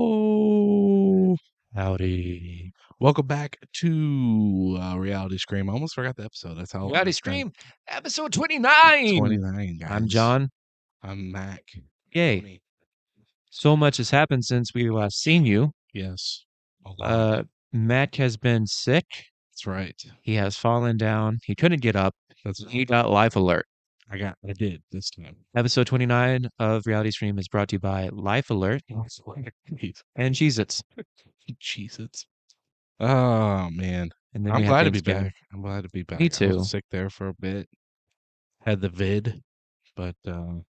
Hello. Howdy. Welcome back to RealityScream. I almost forgot the episode. That's how long it's been. RealityScream, episode 29. 29, guys. I'm John. I'm Mac. Yay. Tony. So much has happened since we last seen you. Yes. A lot. Mac has been sick. That's right. He has fallen down. He couldn't get up. That's He got life alert. I did this time. Episode 29 of RealityScream is brought to you by Life Alert and Cheez-Its. Cheez-Its. Oh, man. And then I'm we have glad to be Thanksgiving. back. I'm glad to be back. Me I too. was sick there for a bit. Had the vid, but it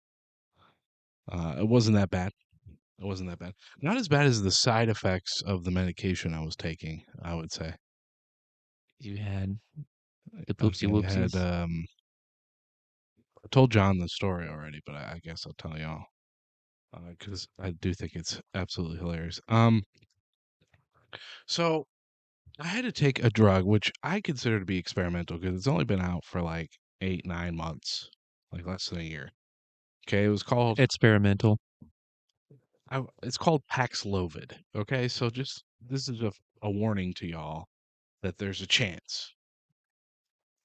wasn't that bad. It wasn't that bad. Not as bad as the side effects of the medication I was taking, I would say. You had the Okay, poopsie whoopsies. I told John the story already, but I guess I'll tell y'all because I do think it's absolutely hilarious. So I had to take a drug which I consider to be experimental because it's only been out for like 8, 9 months, like less than a year. Okay, it was called Experimental. it's called Paxlovid. Okay, so just this is a warning to y'all that there's a chance.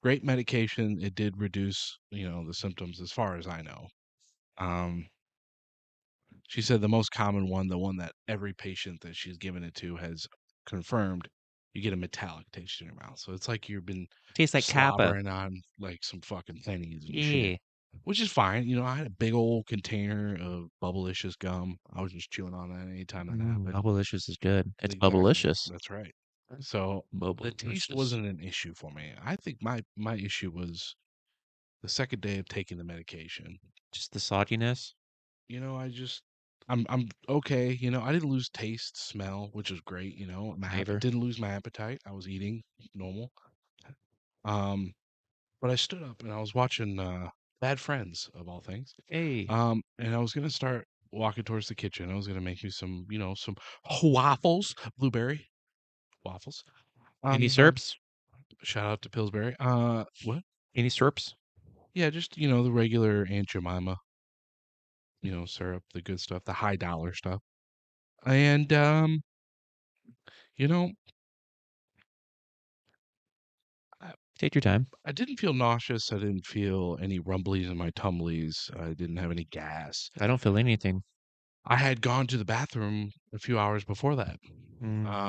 Great medication. It did reduce, the symptoms as far as I know. Um, she said the most common one, the one that every patient that she's given it to has confirmed, you get a metallic taste in your mouth. So it's like you've been Tastes like Kappa. slobbering on like some fucking pennies and Yeah. shit. Which is fine. I had a big old container of Bubblicious gum. I was just chewing on that anytime that happened. Bubblicious is good. It's Exactly. Bubblicious. That's right. So the taste wasn't an issue for me. I think my issue was the second day of taking the medication. Just the sogginess. I'm okay. I didn't lose taste, smell, which is great. Flavor. Didn't lose my appetite. I was eating normal. But I stood up and I was watching Bad Friends of all things. Hey. And I was gonna start walking towards the kitchen. I was gonna make me some, some waffles, blueberry waffles. Any syrups? Shout out to Pillsbury. What? Any syrups? Yeah, just the regular Aunt Jemima, syrup, the good stuff, the high dollar stuff. And you know, I, Take your time. I didn't feel nauseous. I didn't feel any rumblies in my tumblies. I didn't have any gas. I don't feel anything. I had gone to the bathroom a few hours before that.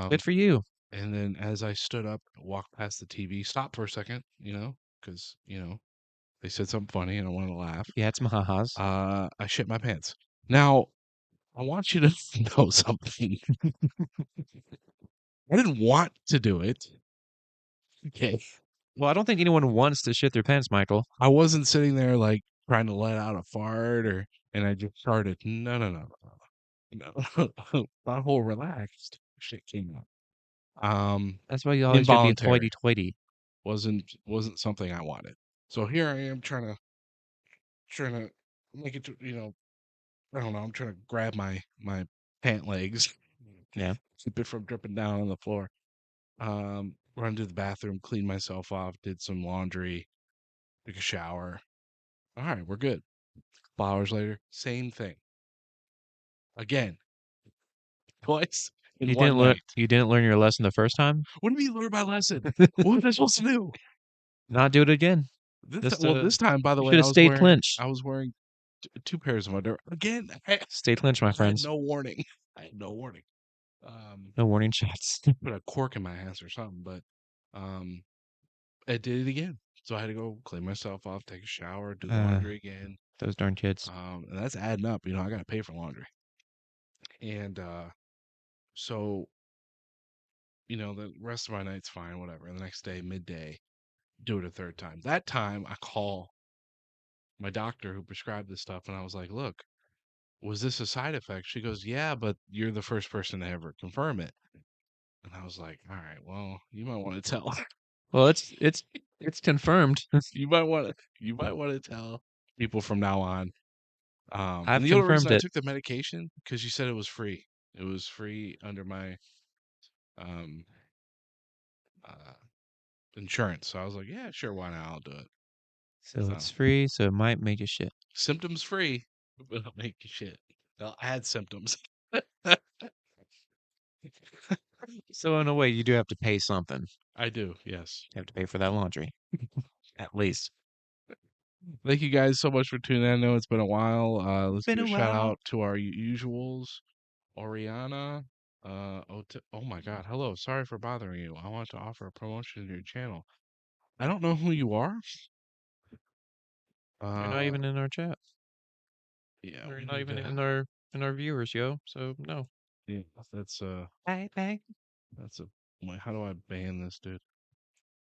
Good for you. And then as I stood up, walked past the TV, stopped for a second, because, they said something funny and I wanted to laugh. You had some ha-has. I shit my pants. Now, I want you to know something. I didn't want to do it. Okay. Well, I don't think anyone wants to shit their pants, Michael. I wasn't sitting there like trying to let out a fart and I just started. No, no, no, no. That whole relaxed shit came out. That's why you always should be Involuntary. hoity-toity. Wasn't something I wanted. So here I am trying to make it to, I don't know, I'm trying to grab my pant legs. Yeah. Keep it from dripping down on the floor. Run to the bathroom, clean myself off, did some laundry, took a shower. All right, we're good. A couple hours later, same thing. Again. Twice in one night. You didn't learn your lesson the first time? What do you mean learn my lesson? What was I supposed to do? Not do it again. This time, by the way, should have stayed clinched. I was wearing two pairs of underwear. Again, Stay clinched, my friends. no warning. I had no warning. No warning shots. Put a cork in my ass or something, but I did it again. So I had to go clean myself off, take a shower, do laundry again. Those darn kids. And that's adding up. I got to pay for laundry. And so, the rest of my night's fine, whatever. The next day, midday, do it a third time. That time, I call my doctor who prescribed this stuff, and I was like, look, was this a side effect? She goes, yeah, but you're the first person to ever confirm it. And I was like, all right, well, you might want to tell. Well, it's confirmed. You might want to tell people from now on. I've and the only confirmed reason I it. took the medication because you said it was free. It was free under my insurance. So I was like, yeah, sure, why not? I'll do it. So So it's free, so it might make you shit. symptoms free, but it'll make you shit. They'll add symptoms. So in a way, you do have to pay something. I do, yes. You have to pay for that laundry, at least. Thank you guys so much for tuning in. I know it's been a while. Let's Been give a a shout while. out to our usuals. Oriana. Oh my God. Hello. Sorry for bothering you. I want to offer a promotion to your channel. I don't know who you are. You're not Uh, even in our chat. yeah, You're we not need even to. in our viewers, yo. So no. Yeah, that's Bye, bye. that's a. Wait, how do I ban this dude?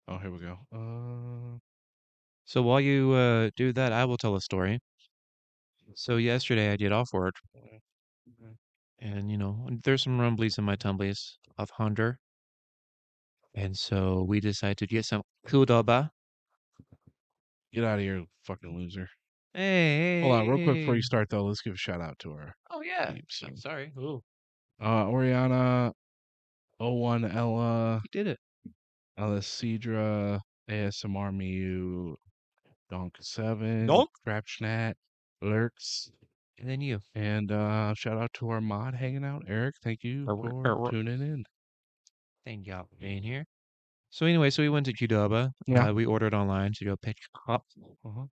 Oh, here we go. So while you do that, I will tell a story. So yesterday I did off work, and there's some rumblies in my tumblies of hunger, and so we decided to get some Qdoba. Get out of here, fucking loser. Hold on, real quick before you Hey. start though. Let's give a shout out to our Oh yeah. peeps. I'm sorry. Ooh, Oriana, O1 Ella, we did it. Alessidra, ASMR Miu, Donk7, Donk. Crapshnat, Lurks, And then you. and shout out to our mod hanging out, Eric. Thank you for tuning in. Thank y'all for being here. So anyway, so we went to Qdoba. Yeah. We ordered online to go pick up. Uh-huh.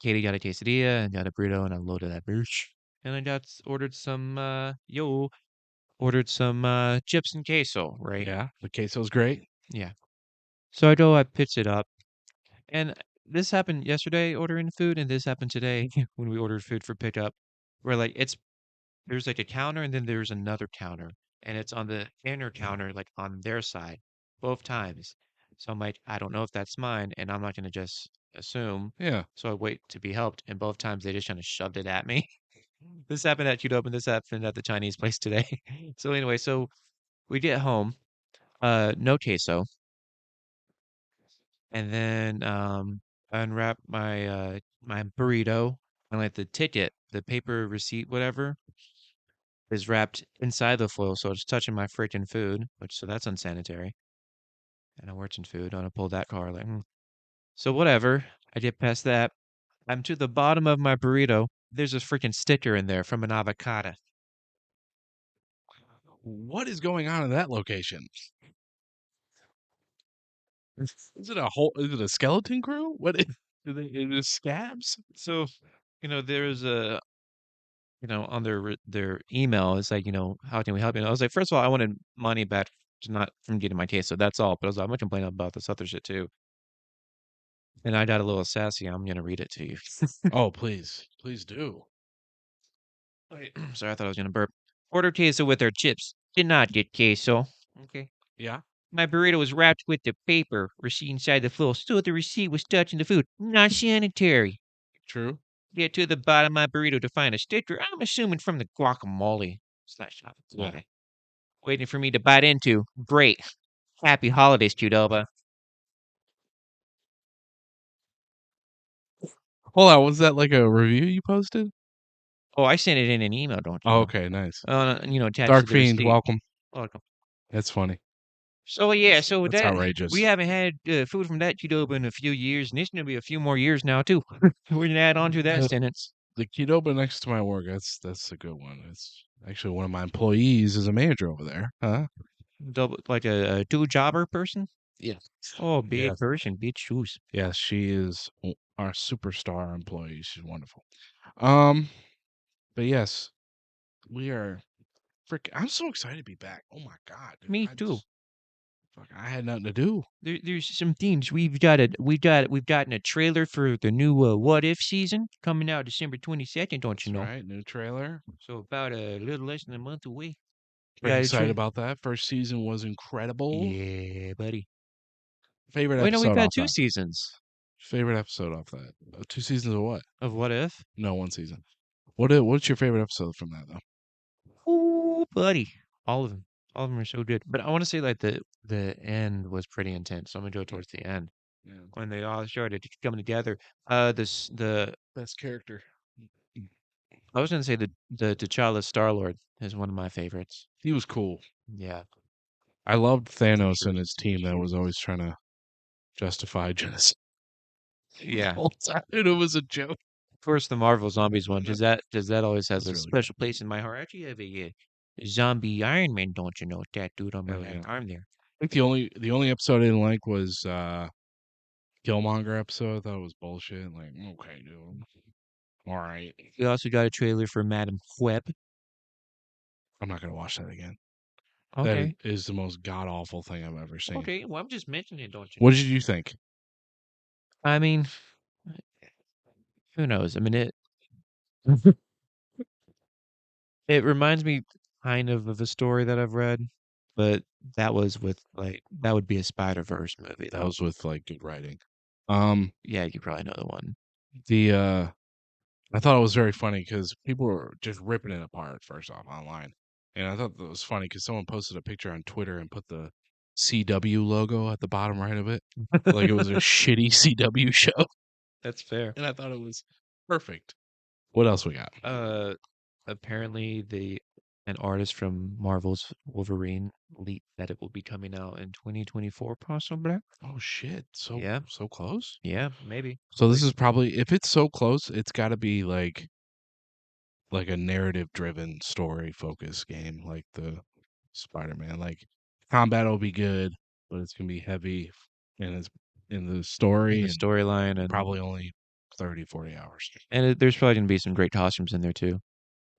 Katie got a quesadilla and got a burrito, and I loaded that bitch. And I ordered some chips and queso, right? Yeah. The queso's great. Yeah. So I pitched it up. And this happened yesterday ordering food, and this happened today when we ordered food for pickup. Where like there's like a counter and then there's another counter, and it's on the inner counter, like on their side, both times. So I'm like, I don't know if that's mine, and I'm not gonna just assume. Yeah. So I wait to be helped, and both times they just kind of shoved it at me. This happened at Qdoba, and this happened at the Chinese place today. So anyway, so we get home, no queso, and then I unwrap my burrito, and like the ticket, the paper receipt, whatever, is wrapped inside the foil, so it's touching my freaking food, so that's unsanitary. And I'm watching food, and I pull that car like, So whatever, I get past that. I'm to the bottom of my burrito. There's a freaking sticker in there from an avocado. What is going on in that location? Is it a skeleton crew? What is it is scabs? So, there's on their email, it's like, how can we help you? And I was like, first of all, I wanted money back to not from getting my case, so that's all. But I was like, I'm gonna complain about this other shit too. And I got a little sassy. I'm gonna read it to you. Oh, please. Please do. Wait, sorry, I thought I was gonna burp. Order queso with our chips. Did not get queso. Okay. Yeah, My burrito was wrapped with the paper receipt inside the foil, so the receipt was touching the food. Not sanitary. true. Get to the bottom of my burrito to find a sticker. I'm assuming from the guacamole slash Yeah. avocado. Waiting for me to bite into. Great. Happy holidays, Qdoba. Hold on, was that like a review you posted? Oh, I sent it in an email, don't you Oh, know? okay, nice. Attached to Dark the Fiend, receipt. welcome. Welcome. That's funny. So yeah, so That's that we outrageous. haven't had food from that Qdoba in a few years, and it's gonna be a few more years now too. We're gonna add on to that The sentence. the Qdoba next to my work, that's a good one. It's actually one of my employees is a manager over there. Huh? Double like a two jobber person. Yes. Oh, big Yes. person, big shoes. Yes, she is our superstar employee. She's wonderful. Um, but yes, we are I'm so excited to be back. Oh my God, dude. Me too. I had nothing to do. There's some things we've gotten a trailer for the new What If season coming out December 22nd. Don't you That's know? right. New trailer. So about a little less than a month away. Pretty Got a excited trailer. about that. First season was incredible. Yeah, buddy. Favorite Wait, no, we've episode had off two that. seasons Favorite episode off that. Two seasons of what? of What If. No, one season. What's your favorite episode from that though? Ooh, buddy. All of them. All of them are so good. But I want to say like the end was pretty intense. So I'm gonna go towards the end Yeah. when they all started coming together. This the Best character. I was gonna say the T'Challa Star-Lord is one of my favorites. He was cool. Yeah. I loved Thanos and his team that was always trying to justify genocide. the Yeah. whole time, and it was a joke. Of course, the Marvel Zombies one, does that always has That's a really good. special place in my heart. Actually, have a zombie Iron Man, don't you know? Tattooed on my Hell left yeah. arm there. I think the only episode I didn't like was Killmonger episode. I thought it was bullshit. Like, okay, dude. All right. We also got a trailer for Madam Web. I'm not gonna watch that again. That Okay. is the most god awful thing I've ever seen. Okay, well, I'm just mentioning it, don't you What know? did you think? I mean, who knows? I mean, it reminds me kind of a story that I've read, but that would be a Spider-Verse movie, That though. was with like good writing. Um, Yeah, you probably know the one. the I thought it was very funny because people were just ripping it apart first off online, and I thought that was funny because someone posted a picture on Twitter and put the CW logo at the bottom right of it, like it was a shitty CW show, That's fair. and I thought it was perfect. What else we got? Uh, apparently an artist from Marvel's Wolverine leaked that it will be coming out in 2024, possibly. Oh shit! So Yeah, so close. yeah, maybe. So this Like, is probably if it's so close, it's got to be like a narrative driven story focused game like the Spider-Man. Like combat will be good, but it's gonna be heavy and it's in the in story the and storyline, and probably only 30, 40 hours. there's probably gonna be some great costumes in there too.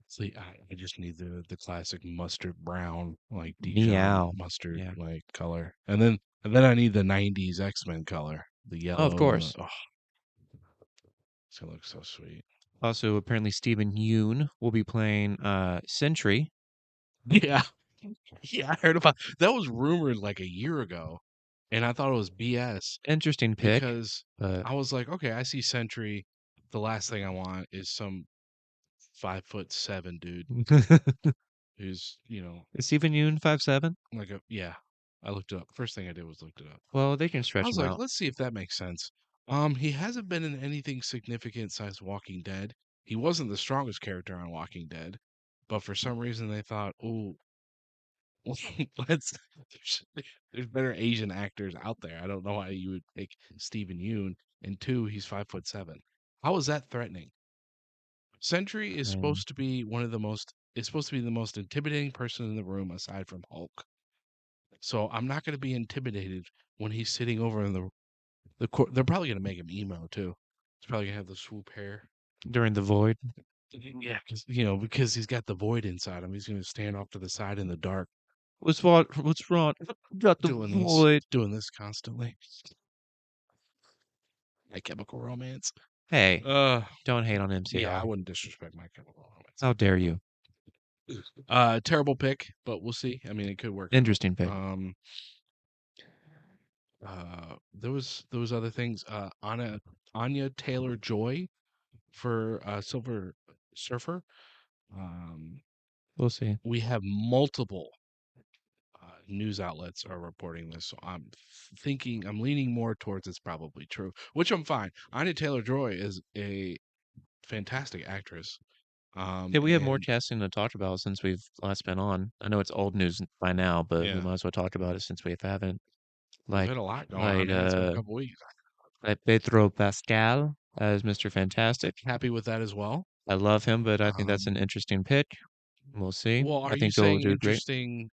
See, I just need the classic mustard brown, like Dijon Meow. mustard Yeah. like color. And then I need the 90s X-Men color. The Oh, of yellow and the course. oh, it's gonna look so sweet. Also, apparently Stephen Yoon will be playing Sentry. Yeah. Yeah, I heard about that was rumored like a year ago, and I thought it was BS Interesting pick, because but I was like, okay, I see Sentry. The last thing I want is some 5'7" dude who's, is Stephen Yoon 5'7"? like a yeah. I looked it up. First thing I did was looked it up. Well, they can I stretch was him like, out let's see if that makes sense. He hasn't been in anything significant since Walking Dead. He wasn't the strongest character on Walking Dead, but for some reason they thought, oh, let's there's, there's better Asian actors out there. I don't know why you would pick Stephen Yoon. And two, he's 5'7". How is that threatening? Sentry is and supposed to be the most intimidating person in the room aside from Hulk. So I'm not going to be intimidated when he's sitting over in the court. They're probably going to make him emo too. He's probably going to have the swoop hair. during the void. Yeah, because he's got the void inside him. He's going to stand off to the side in the dark, What's wrong? Got the doing this, void. doing this constantly. My Chemical Romance. Hey, Uh, don't hate on yeah, I MCR. wouldn't disrespect My Chemical Romance. How dare you? Terrible pick, but we'll see. I mean, it could work out. Interesting pick. There was other things. Anya Taylor Joy for Silver Surfer. Um, We'll see. we have multiple news outlets are reporting this, so I'm leaning more towards it's probably true, which I'm fine. Anya Taylor Joy is a fantastic actress. Yeah, we have more And casting to talk about since we've last been on. I know it's old news by now, but we yeah, might as well talk about it since we haven't. we've Like, had a lot going on, like, man. It's been a uh, couple weeks. like Pedro Pascal as Mr. Fantastic. Happy with that as well. I love him, but I think that's an Um, interesting pick. We'll see. well, I are you think he'll saying do great. interesting,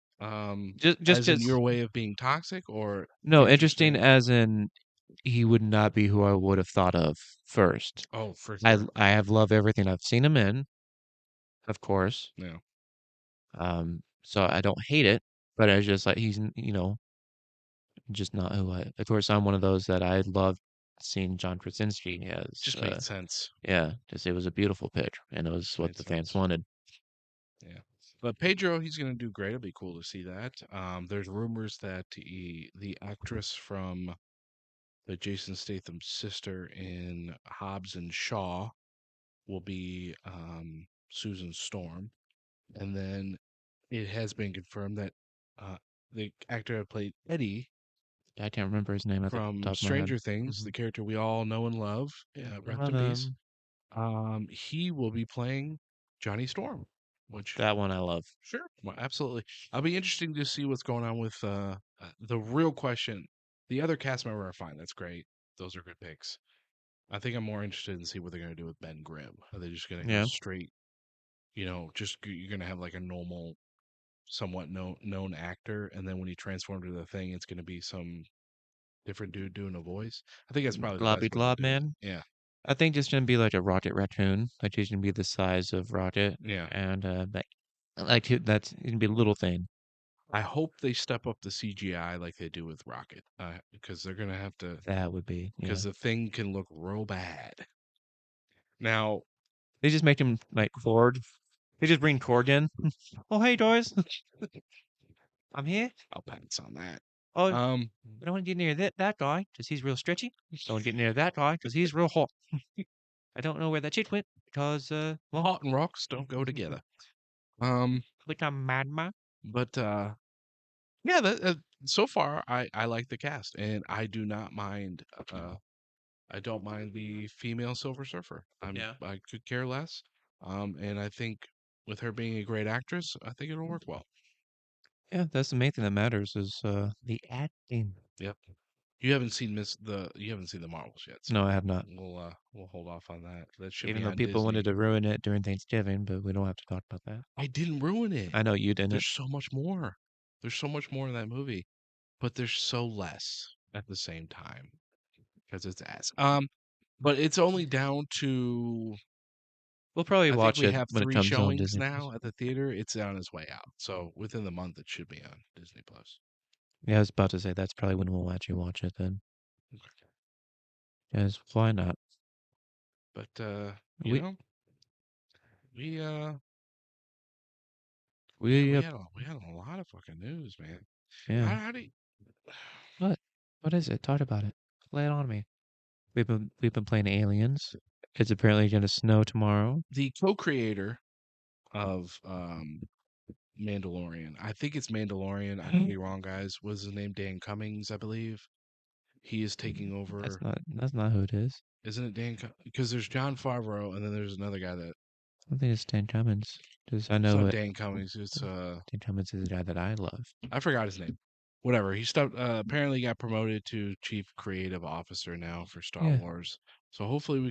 Just as in because, your way of being toxic, or no, interesting interesting? as in he would not be who I would have thought of first. Oh, for I sure. I have loved everything I've seen him in, of course. Yeah, So I don't hate it, but I just like just not who I. Of course, I'm one of those that I love seeing John Krasinski as. just made sense. Yeah, just it was a beautiful pick, and it was Just what made the fans sense. wanted. Yeah. But Pedro, he's going to do great. It'll be cool to see that. There's rumors that the actress from the Jason Statham sister in Hobbs and Shaw will be Susan Storm. And then it has been confirmed that uh, the actor who played Eddie I can't remember his name at the from top of my head. Stranger Things, Hmm. the character we all know and love, rest Love in peace, him. he will be playing Johnny Storm, which That one I love. sure, well, absolutely. I'll be interesting to see what's going on with the real question. The other cast member are fine. That's great. Those are good picks. I think I'm more interested in see what they're gonna do with Ben Grimm. Are they just gonna go Yeah, straight? You're gonna have like a normal, somewhat known actor, and then when you transform to the thing, it's gonna be some different dude doing a voice. I think that's probably the Globby best way to Glob do it. Man. Yeah, I think it's gonna be like a Rocket Raccoon. Like he's gonna be the size of Rocket, yeah. and that's gonna be a little thing. I hope they step up the CGI like they do with Rocket, because they're gonna have to, That would be, because yeah. the thing can look real bad. Now, They just make him like Cord. They just bring Cord in. Oh, hey, guys. I'm here. I'll pass on that. Oh, Um, I don't want to get near that guy because he's real stretchy. Don't get near that guy because he's real hot. I don't know where that chick went because, well, hot and rocks don't go together. Um, like I'm mad, man. but yeah, so far I like the cast, and I do not mind. I don't mind the female Silver Surfer. Yeah. I could care less. And I think with her being a great actress, I think it'll work well. Yeah, that's the main thing that matters is the acting. Yep. You haven't seen the Marvels yet, No, so I have not. we'll hold off on that. That should Even be though on people wanted Disney. to ruin it during Thanksgiving, but we don't have to talk about that. I didn't ruin it. I know you didn't. There's so much more. There's so much more in that movie, but there's so less at the same time because it's ass. But it's only down to, We'll probably I think watch we it have when it 3 comes on showings Disney Plus. now at the theater. It's on its way out. So within the month it should be on Disney Plus. Yeah, I was about to say that's probably when we'll actually watch it then. Because why not? But We we man, we we had a lot of fucking news, man. yeah. How do you, What? What is it? Talk about it. Lay it on me. We've been playing Aliens. It's apparently gonna snow tomorrow. the co-creator of Mandalorian. I think it's Mandalorian. I could be wrong, guys. Was his name Dan Cummings, I believe. He is taking That's over. not who it is. Isn't it Because there's John Favreau, and then there's another guy that. I don't think it's Dan Cummins. Just I It's know not it. Dan Cummings. It's Dan Cummins is the guy that I love. I forgot his name. Whatever. He stopped. Apparently, got promoted to chief creative officer now for Star Yeah, Wars. So hopefully, we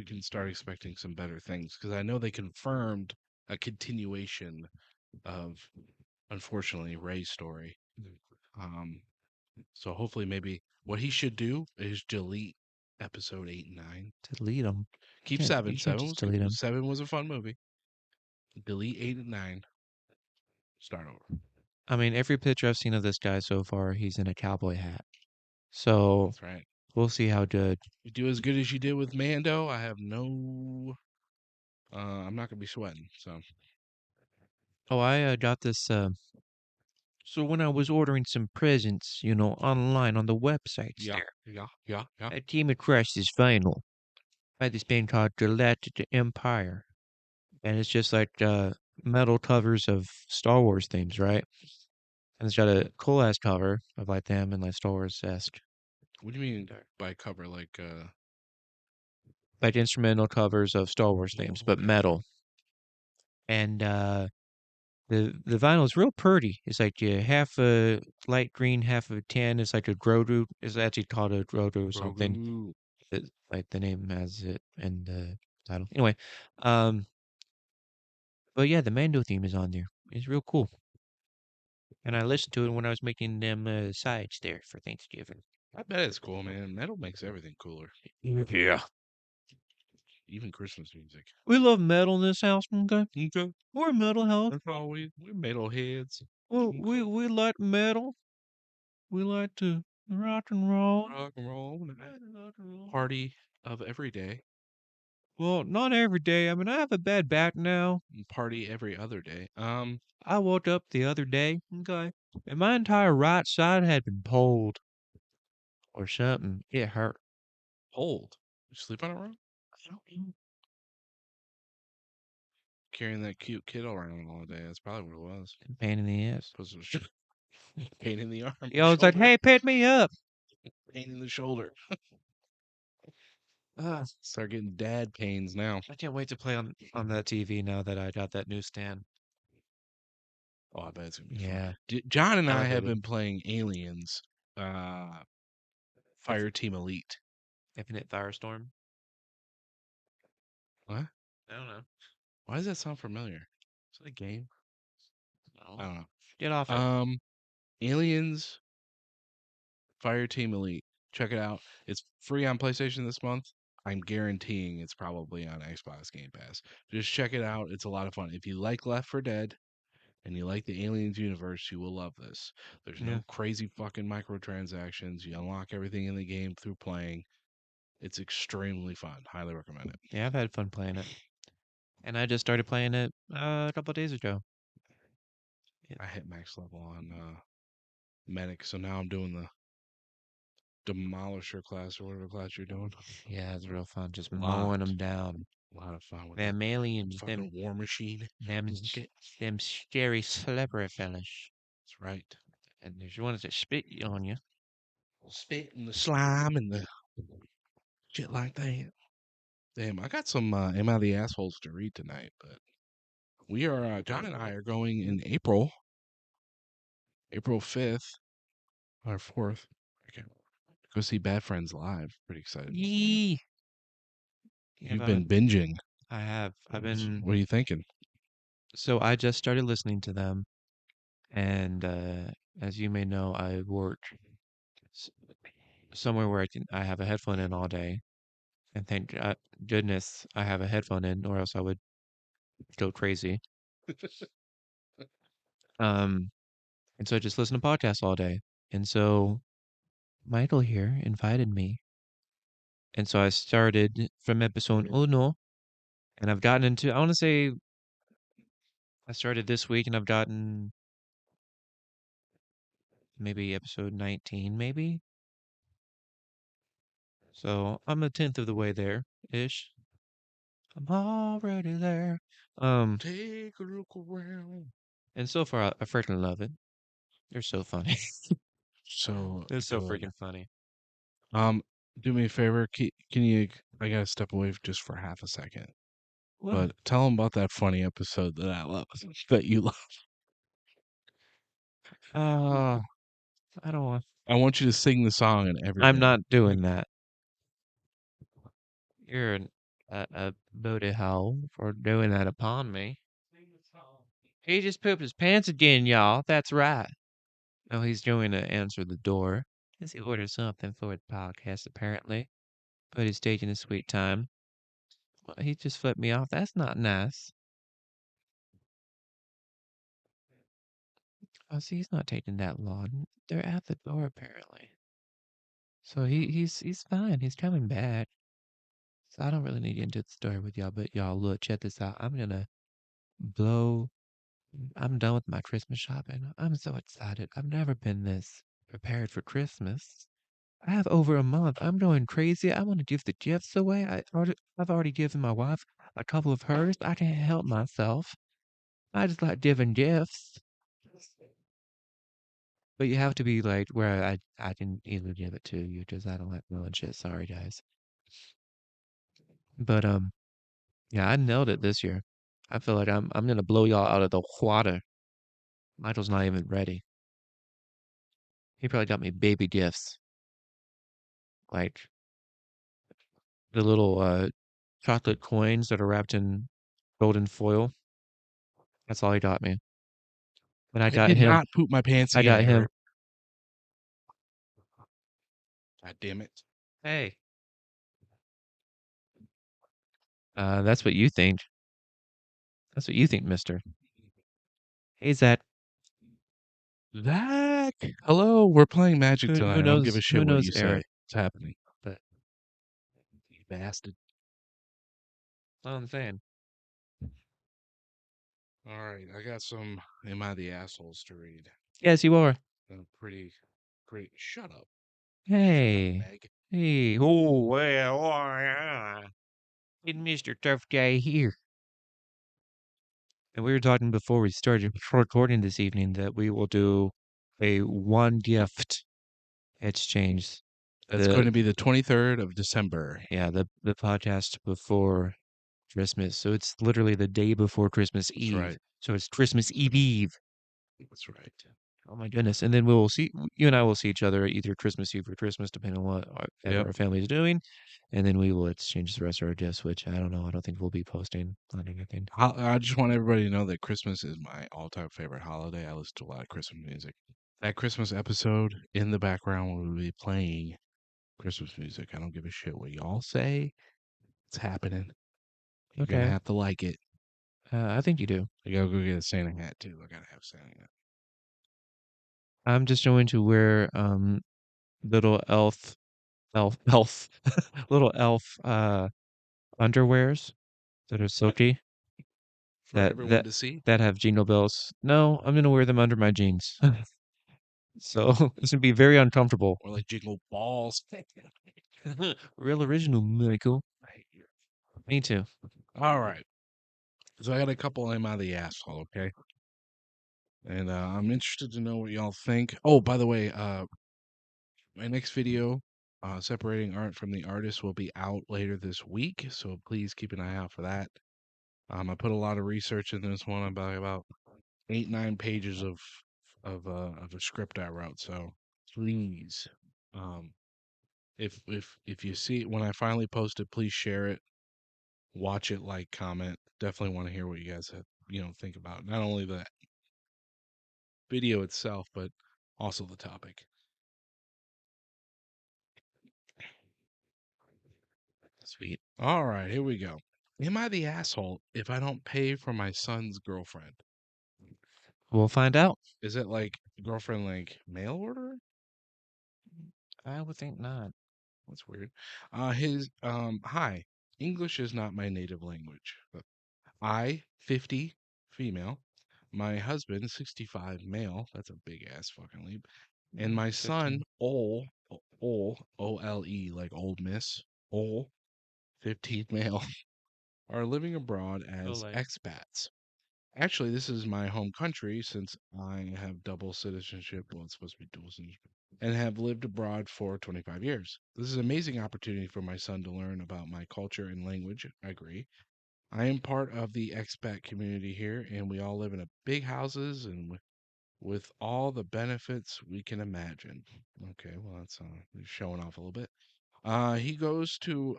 can start expecting some better things because I know they confirmed a continuation of, unfortunately, Ray's story. Um, so hopefully, maybe what he should do is delete episode 8 and 9. delete them. Keep You seven. can't Seven just was good. delete them. 7 was a fun movie. Delete 8 and 9. Start over. I mean, every picture I've seen of this guy so far, he's in a cowboy hat. So That's right. we'll see how good. You do as good as you did with Mando. I have no. I'm not gonna be sweating. So Oh, I got this. So when I was ordering some presents, online on the websites yeah, there, yeah, yeah, yeah. I came across this vinyl by this band called Galactic Empire, and it's just like metal covers of Star Wars themes, right? And it's got a cool ass cover of like them and like Star Wars esque, What do you mean by cover? Like, like instrumental covers of Star Wars themes, oh, but okay, okay. metal. And the vinyl is real pretty. It's like half a light green, half a tan. It's like a Grogu. It's actually called a Grogu or something. Grogu. Like the name has it in the title. Anyway, um, but yeah, the Mando theme is on there. It's real cool. And I listened to it when I was making them sides there for Thanksgiving. I bet it's cool, man. Metal makes everything cooler, Yeah. even Christmas music. We love metal in this house, okay? Okay, We're a metal house. that's all we're metal heads. Well, Okay. we like metal. We like to rock and roll. Rock and roll, Rock and roll. party of every day, Well, not every day. I mean, I have a bad back now. and party every other day. I woke up the other day, okay, and my entire right side had been pulled or something. It hurt. Hold. You sleep on it wrong? I don't know. Carrying that cute kid around all day. That's probably what it was. Pain in the ass. Was a pain in the arm or Yo, was like, shoulder. hey, pick me up. Pain in the shoulder. Ah, Start getting dad pains now. I can't wait to play on that TV now that I got that new stand. Oh, I bet it's gonna be fun. Yeah, John and I I like have Lego. been playing Aliens, uh, Inf- Fire Team Elite. Infinite Firestorm. What? I don't know. Why does that sound familiar? Is it a game? I No. don't know. Get off it. Aliens Fireteam Elite. Check it out. It's free on PlayStation this month. I'm guaranteeing it's probably on Xbox Game Pass. Just check it out. It's a lot of fun. If you like Left 4 Dead and you like the Aliens universe, you will love this. There's Yeah. no crazy fucking microtransactions. You unlock everything in the game through playing. It's extremely fun. Highly recommend it. Yeah, I've had fun playing it. And I just started playing it a couple of days ago. It, I hit max level on Medic, so now I'm doing the Demolisher class or whatever class you're doing. yeah, it's real fun. Just Lot, mowing them down. lot of fun with that Them aliens, fucking war machine. them, Okay, them scary slippery fellas. that's right. And there's ones that spit on you. Spit and the slime and the shit like that. Damn, I got some Am I the Assholes to read tonight, but we are, John and I are going in April 5th or 4th. Okay. Go see Bad Friends live. Pretty excited. Yee! Yeah, You've been binging. I have. I've been. What are you thinking? So I just started listening to them, and as you may know, I work s- somewhere where I have a headphone in all day, and thank goodness I have a headphone in, or else I would go crazy. Um, and so I just listen to podcasts all day. And so Michael here invited me, and so I started from episode uno, and I've gotten into. I want to say I started this week, and I've gotten maybe episode 19, maybe. So I'm a tenth of the way there ish. I'm already there. Um, Take a look around. and so far I freaking love it. They're so funny. So They're so good. freaking funny. Um, do me a favor. Can you? I gotta step away just for half a second. What? But tell them about that funny episode that I love, that you love. Oh, I don't want. I want you to sing the song and I'm everything. not doing that. You're a booty hole for doing that upon me. He just pooped his pants again, y'all. That's right. Oh, he's going to answer the door. As he orders something for the podcast, apparently. But he's taking his sweet time. Well, he just flipped me off. That's not nice. Oh, see, he's not taking that long. They're at the door, apparently. So he's fine. He's coming back. So I don't really need to get into the story with y'all, but y'all look, check this out. I'm gonna blow. I'm done with my Christmas shopping. I'm so excited. I've never been this prepared for Christmas. I have over a month. I'm going crazy. I want to give the gifts away. I've already given my wife a couple of hers. I can't help myself. I just like giving gifts. But you have to be like where I can easily give it to you because I don't like blowing shit. Sorry, guys. But yeah, I nailed it this year. I feel like I'm gonna blow y'all out of the water. Michael's not even ready. He probably got me baby gifts, like the little chocolate coins that are wrapped in golden foil. That's all he got me. And I I got did him. not poop my pants I again, got him. Eric. God damn it. Hey, that's what you think. That's what you think, Mister. Hey, Zach. Zach, hello. We're playing Magic Who tonight. I don't give a knows? Who shit what knows you say. Eric? It's happening. But You bastard. that's all I'm saying. All right, I got some Am I the Assholes to read. Yes, you are. Pretty great. Shut up. Shut up, Hey. Meg. Hey. Oh, well, oh, yeah. It's Mr. Tough Guy here. And we were talking before we started recording this evening that we will do a one gift exchange. That's going The to be the 23rd of December. yeah, the podcast before Christmas. So it's literally the day before Christmas That's Eve. right. So it's Christmas Eve Eve. That's right. Oh my goodness. And then we'll see, you and I will see each other either Christmas Eve or Christmas, depending on whatever Yep. our family is doing. And then we will exchange the rest of our gifts, which I don't know. I don't think we'll be posting on anything. I just want everybody to know that Christmas is my all-time favorite holiday. I listen to a lot of Christmas music. That Christmas episode in the background will be playing Christmas music. I don't give a shit what y'all say. It's happening. You're gonna Okay. have to like it. I think you do. I gotta go get a Santa hat too. I gotta have a Santa hat. I'm just going to wear little elf, little elf underwears that are silky For that everyone that to see, that have jingle bells. No, I'm gonna wear them under my jeans. So it's gonna be very uncomfortable. or like jingle balls. Real original, Michael. I hate you. Me too. All right. So I got a couple I'm out of the asshole, okay? And I'm interested to know what y'all think. Oh, by the way, my next video, separating art from the artist, will be out later this week. So please keep an eye out for that. I put a lot of research in this one, about 8, 9 pages of a script I wrote. So please, um, if you see it when I finally post it, please share it, watch it, like, comment. Definitely want to hear what you guys have, think about not only the video itself, but also the topic. Sweet. All right, here we go. Am I the asshole if I don't pay for my son's girlfriend? We'll find out. Is it like girlfriend, like mail order? I would think not. That's weird. His Hi. English is not my native language. I 50 female. My husband 65 male. That's a big ass fucking leap. And my son 15. Ole, like old miss, Ole 15 male are living abroad Oh, as like, expats. Actually, this is my home country since I have double citizenship. Well, it's supposed to be dual citizenship. And have lived abroad for 25 years. This is an amazing opportunity for my son to learn about my culture and language. I agree. I am part of the expat community here, and we all live in a big houses and with all the benefits we can imagine. Okay, well, that's showing off a little bit. He goes to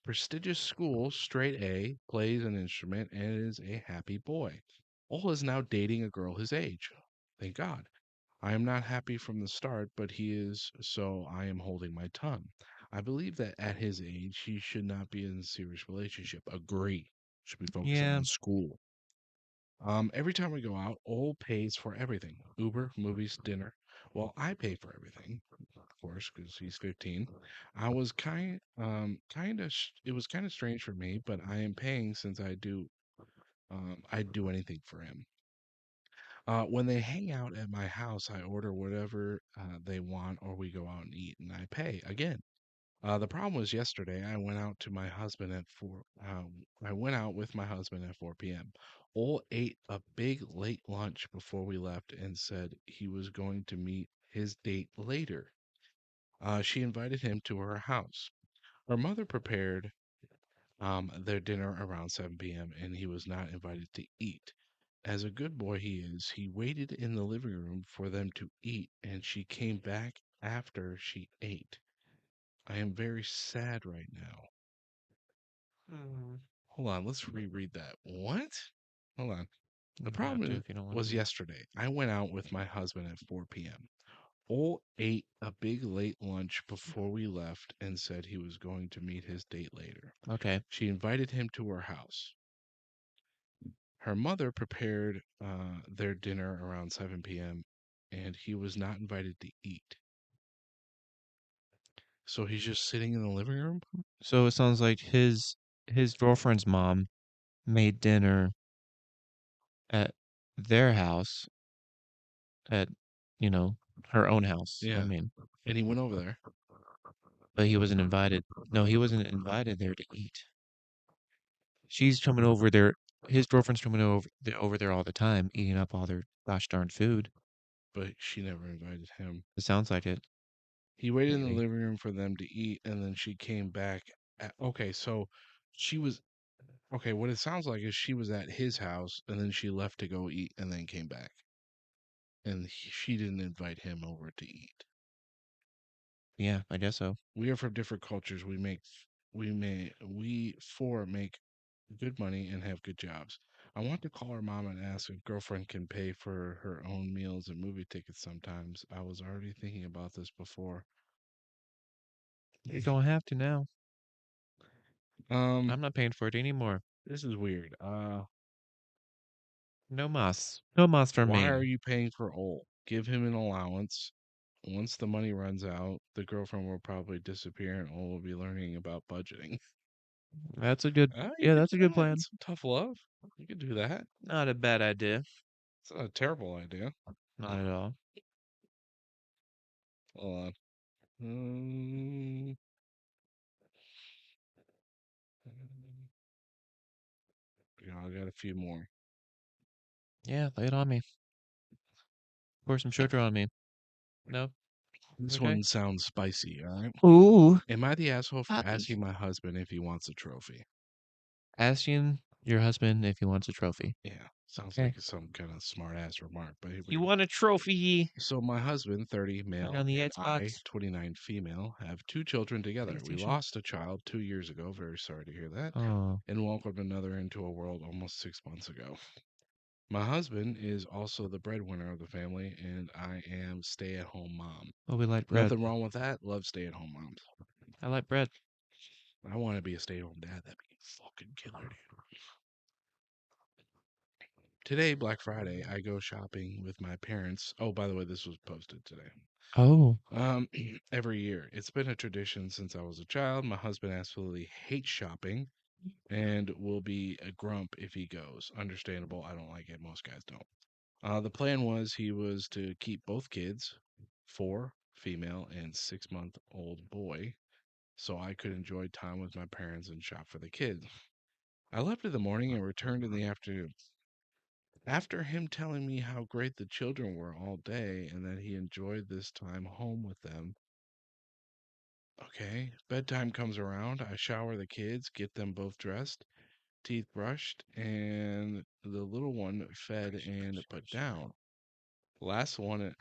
prestigious school, straight A, plays an instrument, and is a happy boy. Ole is now dating a girl his age. Thank God. I am not happy from the start, but he is, so I am holding my tongue. I believe that at his age, he should not be in a serious relationship. Agree. Should be focusing yeah, on school. Every time we go out, Ole pays for everything: Uber, movies, dinner. Well, I pay for everything, of course, because he's 15. I was it was kind of strange for me, but I am paying since I'd do anything for him. When they hang out at my house, I order whatever they want, or we go out and eat, and I pay again. The problem was yesterday. I went out with my husband at 4 p.m. Ole ate a big late lunch before we left and said he was going to meet his date later. She invited him to her house. Her mother prepared their dinner around 7 p.m., and he was not invited to eat. As a good boy he is, he waited in the living room for them to eat, and she came back after she ate. I am very sad right now. mm, Hold on, let's reread that. What? Hold on. The you have to problem if you don't want was to. yesterday. I went out with my husband at 4 p.m. Ole ate a big late lunch before we left and said he was going to meet his date later. Okay. She invited him to her house. Her mother prepared their dinner around 7 p.m., and he was not invited to eat. So he's just sitting in the living room? So it sounds like his girlfriend's mom made dinner at their house at, you know, her own house. I Yeah. mean, And he went over there. but he wasn't invited. No, he wasn't invited there to eat. She's coming over there. His girlfriend's coming over there all the time, eating up all their gosh darn food. But she never invited him. It sounds like it, He waited in the maybe. living room for them to eat, and then she came back. Okay, so she was okay. What it sounds like is she was at his house, and then she left to go eat, and then came back. and she didn't invite him over to eat. Yeah, I guess so. We are from different cultures. We four make good money and have good jobs. I want to call her mom and ask if girlfriend can pay for her own meals and movie tickets sometimes. I was already thinking about this before. You don't have to now. Um, I'm not paying for it anymore. this is weird. No mas. No mas from Why me. are you paying for Ole? Give him an allowance. Once the money runs out, the girlfriend will probably disappear and Ole will be learning about budgeting. That's a good, You yeah, could that's a do good that. plan. It's some tough love. You could do that. Not a bad idea. It's not a terrible idea. Not at all. Hold on. Um, I got a few more. Yeah, lay it on me. Pour some sugar on me. No? This Okay. one sounds spicy, all right? Ooh, Am I the asshole for poppy. asking my husband if he wants a trophy? Asking your husband if he wants a trophy. Yeah, sounds Okay. like some kind of smart ass remark, but here we You go. want a trophy? So my husband, 30 Play male, on the and I, Xbox. 29 female, have two children together. We PlayStation. lost a child 2 years ago. Very sorry to hear that. Oh, And welcomed another into a world almost 6 months ago. My husband is also the breadwinner of the family, and I am stay-at-home mom. well, we like bread. Nothing wrong with that. Love stay-at-home moms. I like bread. I want to be a stay-at-home dad. That'd be fucking killer, dude. Today, Black Friday, I go shopping with my parents. Oh, by the way, this was posted today. Oh, Um, every year. It's been a tradition since I was a child. My husband absolutely hates shopping and will be a grump if he goes. Understandable. I don't like it. Most guys don't. The plan was he was to keep both kids, four female and 6 month old boy, so I could enjoy time with my parents and shop for the kids. I left in the morning and returned in the afternoon. After him telling me how great the children were all day and that he enjoyed this time home with them, okay, bedtime comes around. I shower the kids, get them both dressed, teeth brushed, and the little one fed and put down. Last one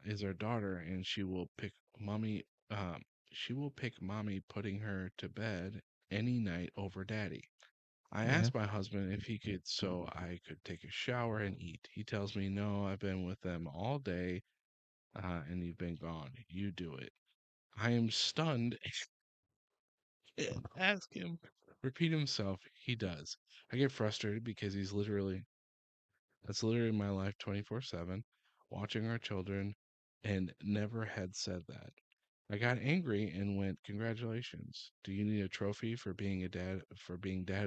is our daughter, and mommy. She will pick mommy putting her to bed any night over daddy. I yeah. asked my husband if he could, so I could take a shower and eat. He tells me, "No, I've been with them all day, and you've been gone. You do it." I am stunned. Ask him. Repeat himself. He does. I get frustrated because that's literally my life 24/7, watching our children, and never had said that. I got angry and went, "Congratulations. Do you need a trophy for being dad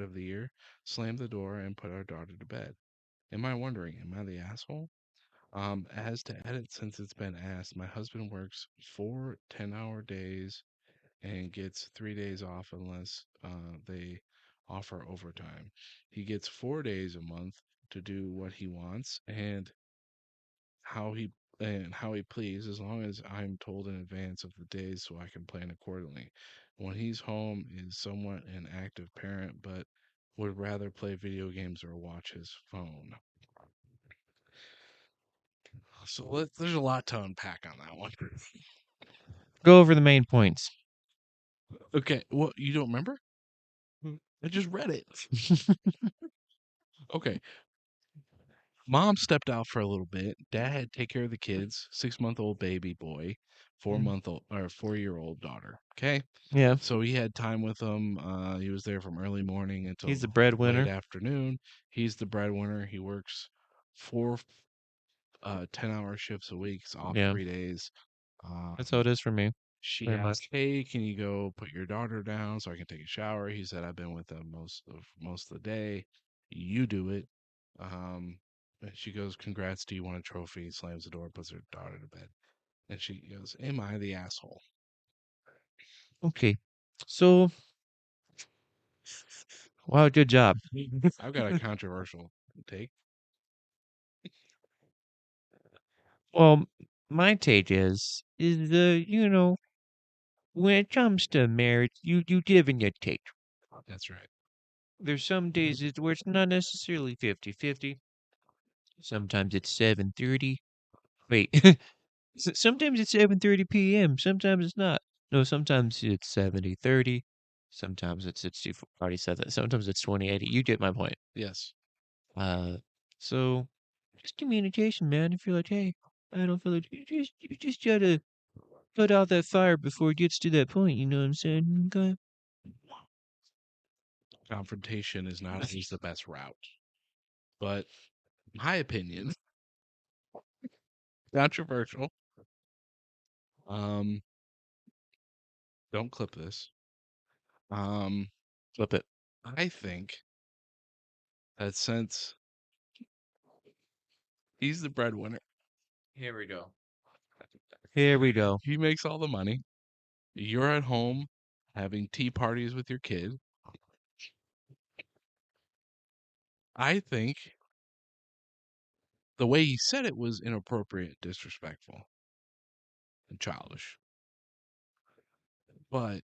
of the year?" Slammed the door and put our daughter to bed. Am I wondering, am I the asshole? As to edit, since it's been asked, my husband works 4 10-hour days and gets 3 days off unless they offer overtime. He gets 4 days a month to do what he wants how he and how he please, as long as I'm told in advance of the days so I can plan accordingly. When he's home is somewhat an active parent, but would rather play video games or watch his phone. So there's a lot to unpack on that one. Go over the main points. Okay, well, you don't remember? I just read it. Okay, mom stepped out for a little bit. Dad had to take care of the kids, 6 month old baby boy, Mm, 4 month old or 4 year old daughter. Okay. yeah, So he had time with them. He was there from early morning he's the until late breadwinner. afternoon. He's the breadwinner. He works four 10-hour shifts a week. He's off Yeah, 3 days. that's how it is for me. She Very asked, much. "Hey, can you go put your daughter down so I can take a shower?" He said, "I've been with them most of the day. You do it." And she goes, "Congrats, do you want a trophy?" Slams the door, puts her daughter to bed. And she goes, "Am I the asshole?" Okay. So, wow, good job. I've got a controversial take. Well, my take is when it comes to marriage, you give and you take. That's right. There's some days where it's not necessarily 50-50. Sometimes it's 7-30. Wait, sometimes it's 7:30 p.m. Sometimes it's not. No, sometimes it's 70:30. Sometimes it's 60:47. Sometimes it's 20:80. You get my point. Yes. Uh, so just communication, man. If you're like, hey, I don't feel like you just gotta put out that fire before it gets to that point. You know what I'm saying? Okay. Confrontation is not always the best route. But my opinion, controversial. Um, don't clip this. Um, Flip it. I think that since he's the breadwinner, Here we go. Here we go. he makes all the money. You're at home having tea parties with your kid. I think the way he said it was inappropriate, disrespectful, and childish. But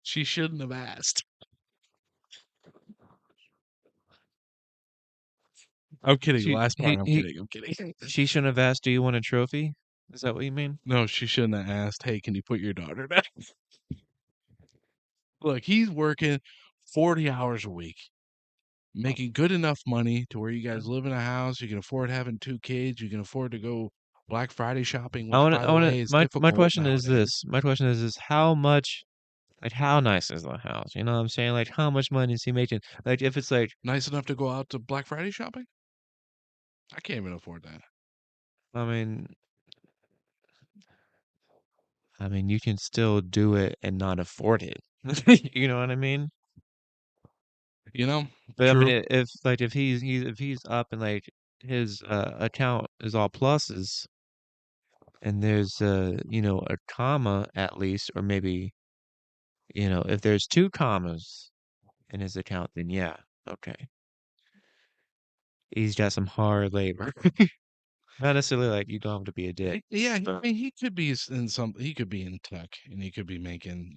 she shouldn't have asked. I'm kidding. The She last part, he I'm he kidding. I'm kidding. she shouldn't have asked, "Do you want a trophy?" Is that what you mean? No, she shouldn't have asked, hey, can you put your daughter down? Look, he's working 40 hours a week, making good enough money to where you guys live in a house. You can afford having two kids. You can afford to go Black Friday shopping, which, by I the want to. way, is My difficult question is nowadays. this. My question is this: how much? Like, how nice is the house? You know what I'm saying? Like, how much money is he making? Like, if it's like, Nice enough to go out to Black Friday shopping? I can't even afford that. I mean, you can still do it and not afford it. You know what I mean? You know, But I mean, true. if he's up and like his account is all pluses and there's a comma at least, or maybe if there's two commas in his account, then yeah, okay, he's got some hard labor. Not necessarily like you don't have to be a dick. Yeah, I But mean, he could be in tech and he could be making,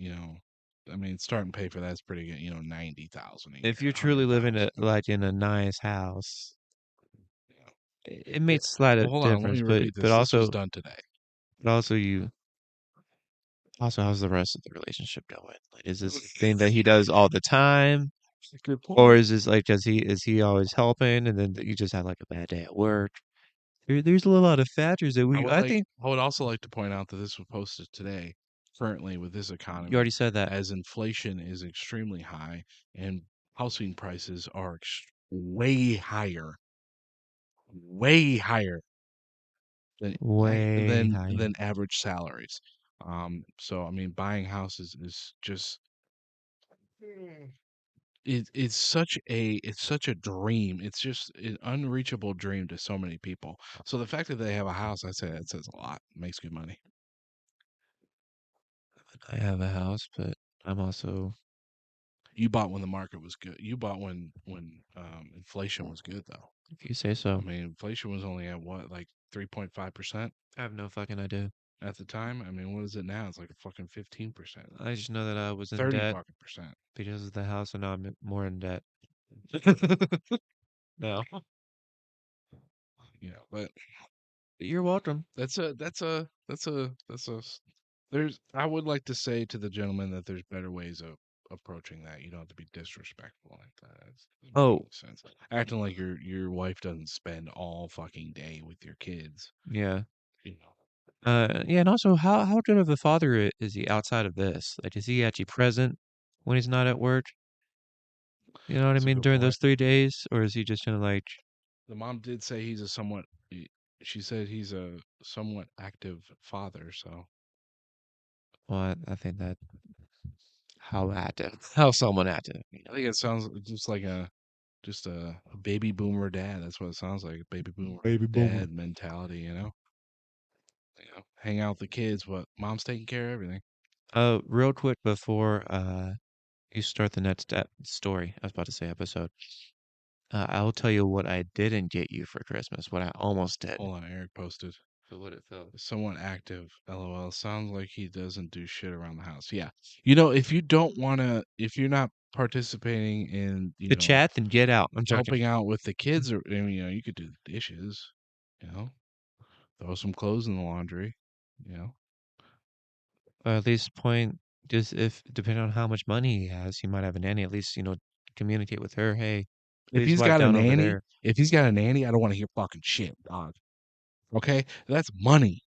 I mean, starting pay for that's pretty good, 90,000 a if year, you're truly living 100,000. like in a nice house, Yeah. it Yeah. makes a slight Well, hold on, let difference. me But repeat but this. This was also done today. but also you also how's the rest of the relationship going? Like, is this a thing that he does all the time? Good Or point. is this like is he always helping and then you just had like a bad day at work? There's a lot of factors that I think I would also like to point out that this was posted today, currently with this you economy, already said that. as inflation is extremely high and housing prices are way higher Way higher. than average salaries. So I mean, buying houses is just it's such a dream. It's just an unreachable dream to so many people. So the fact that they have a house, I say that says a lot. Makes good money. I have a house, but I'm also You bought when the market was good. You bought when inflation was good though. if you say I so. mean, inflation was only at what, like 3.5% I have no fucking idea. at the time. I mean, what is it now? It's like a fucking 15%, I just know that I was in 30 debt fucking percent. because of the house and now I'm more in debt. No. But You're welcome. that's a there's I would like to say to the gentleman that there's better ways of approaching that. You don't have to be disrespectful like that. That doesn't make Oh, any sense. Acting like your wife doesn't spend all fucking day with your kids. yeah. You know, Yeah, and also how good of a father is he outside of this? Like, is he actually present when he's not at work? You know what I that's a mean? good During those point. 3 days, or is he just gonna like? The mom did say he's a somewhat. She said he's a somewhat active father. So Well, I think that how active, how someone active, I think it sounds just like a baby boomer dad. That's what it sounds like. A baby boomer Baby boomer. dad mentality. Hang out with the kids, but mom's taking care of everything. Real quick before you start the next story, I was about to say episode. I'll tell you what I didn't get you for Christmas. What I almost did. Hold on, Eric posted. So what it felt. Somewhat active. LOL. Sounds like he doesn't do shit around the house. Yeah. If you don't want to, if you're not participating in, The chat, then get out. I'm joking. helping out with the kids, or I mean, you could do the dishes, you know, throw some clothes in the laundry, you know. Or at least point, just if depending on how much money he has, he might have a nanny. At least, communicate with her. Hey, If please he's wipe got a down over nanny, there. I don't want to hear fucking shit, dog. Okay, that's money.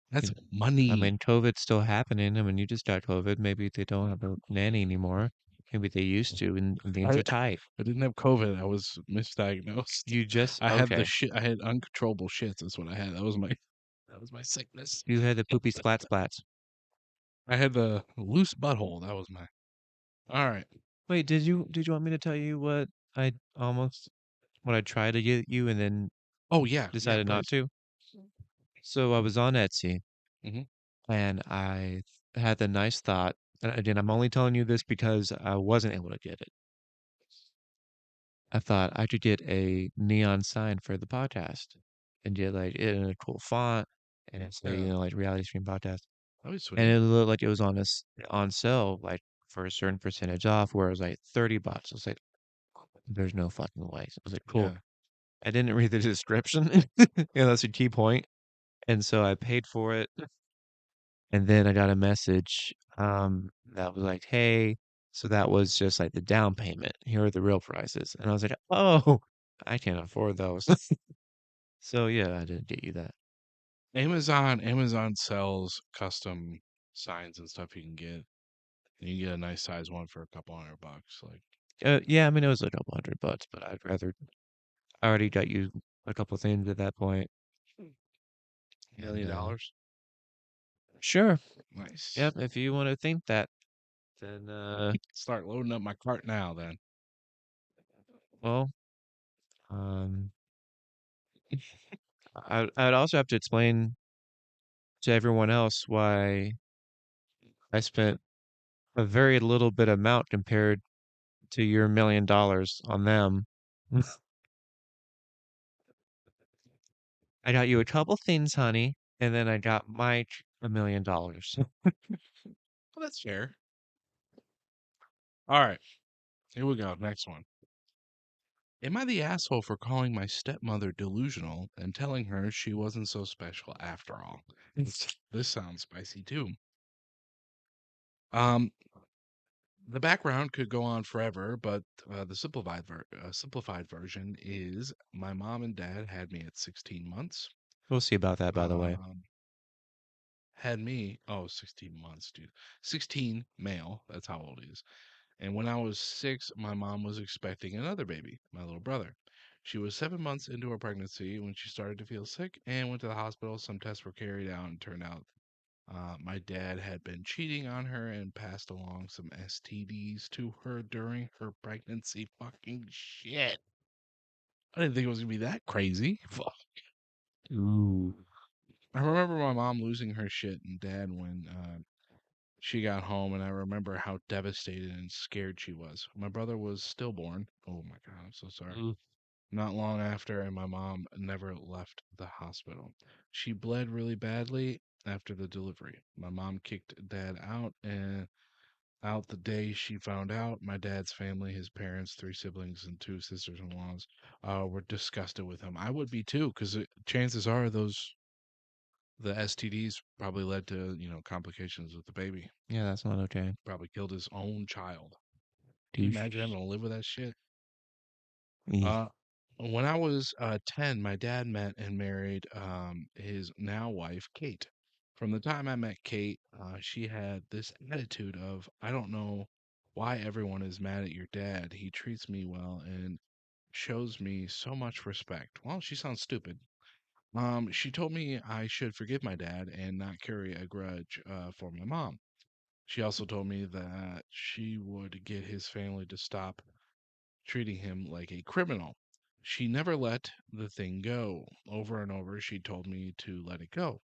You That's know, I money. mean, COVID's still happening. I mean, you just got COVID. Maybe they don't have a nanny anymore. Maybe they used to, and things I are tight. I didn't have COVID. I was misdiagnosed. You just I had the okay. shit. I had uncontrollable shits. That's what I had. That was my sickness. You had the poopy splat splats. I had the loose butthole. That was my. All right. Wait, did you want me to tell you I almost what I tried to get you and then Oh yeah, yeah. decided not Please. to? So I was on Etsy Hmm. and I had the nice thought, and again, I'm only telling you this because I wasn't able to get it. I thought I could get a neon sign for the podcast and get like it in a cool font and say, Yeah, like Reality Stream Podcast. that was And sweet. it looked like it was on sale, like for a certain percentage off, where it was like $30. I was like, there's no fucking way. So I was like, cool. Yeah, I didn't read the description. That's a key point. And so I paid for it. And then I got a message that was like, hey, so that was just like the down payment. Here are the real prices. And I was like, oh, I can't afford those. So yeah, I didn't get you that. Amazon sells custom signs and stuff you can get. And you can get a nice size one for a couple $100. Like Yeah, I mean, it was a couple $100, but I already got you a couple things at that point. And million dollars. sure. Nice. Yep, if you want to think that, then Start loading up my cart now. Then. well, um, I'd also have to explain to everyone else why I spent a very little bit amount compared to your $1 million on them. I got you a couple things, honey, and then I got Mike $1 million. Well, that's fair. All right, here we go. Next one. Am I the asshole for calling my stepmother delusional and telling her she wasn't so special after all? This sounds spicy too. Um, the background could go on forever, but the simplified version is my mom and dad had me at 16 months. We'll see about that, by the way. Um, had me, oh, 16 months, dude. 16 male, that's how old he is. And when I was 6, my mom was expecting another baby, my little brother. She was 7 months into her pregnancy when she started to feel sick and went to the hospital. Some tests were carried out and turned out my dad had been cheating on her and passed along some STDs to her during her pregnancy. Fucking shit. I didn't think it was going to be that crazy. Fuck. Ooh. I remember my mom losing her shit and dad when she got home, and I remember how devastated and scared she was. My brother was stillborn. Oh my God, I'm so sorry. Ooh. Not long after, and my mom never left the hospital. She bled really badly after the delivery. My mom kicked dad out, and out the day she found out, my dad's family, his parents, three siblings, and two sisters-in-laws, were disgusted with him. I would be too, because chances are the STDs probably led to complications with the baby. Yeah, that's not okay. Probably killed his own child. Can you Douche. imagine having to live with that shit? Eh. Uh, when I was 10, my dad met and married his now wife, Kate. From the time I met Kate, she had this attitude of, I don't know why everyone is mad at your dad. He treats me well and shows me so much respect. Well, she sounds stupid. She told me I should forgive my dad and not carry a grudge for my mom. She also told me that she would get his family to stop treating him like a criminal. She never let the thing go. Over and over, she told me to let it go.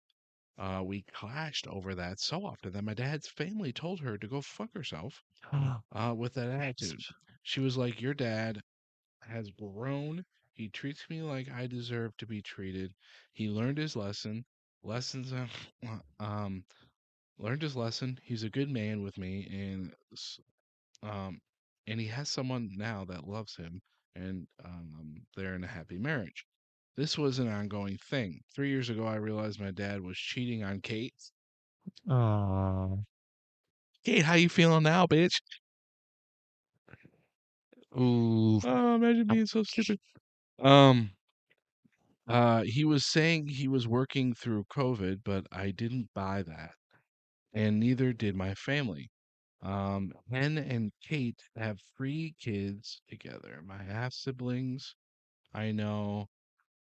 We clashed over that so often that my dad's family told her to go fuck herself with that attitude. She was like, your dad has grown. He treats me like I deserve to be treated. He learned his lesson. Lessons, learned his lesson. He's a good man with me, um, and he has someone now that loves him, and they're in a happy marriage. This was an ongoing thing. 3 years ago, I realized my dad was cheating on Kate. Oh. Kate, how you feeling now, bitch? Ooh. Oh, imagine being so stupid. Um, he was saying he was working through COVID, but I didn't buy that, and neither did my family. Ken and Kate have 3 kids together. My half siblings, I know,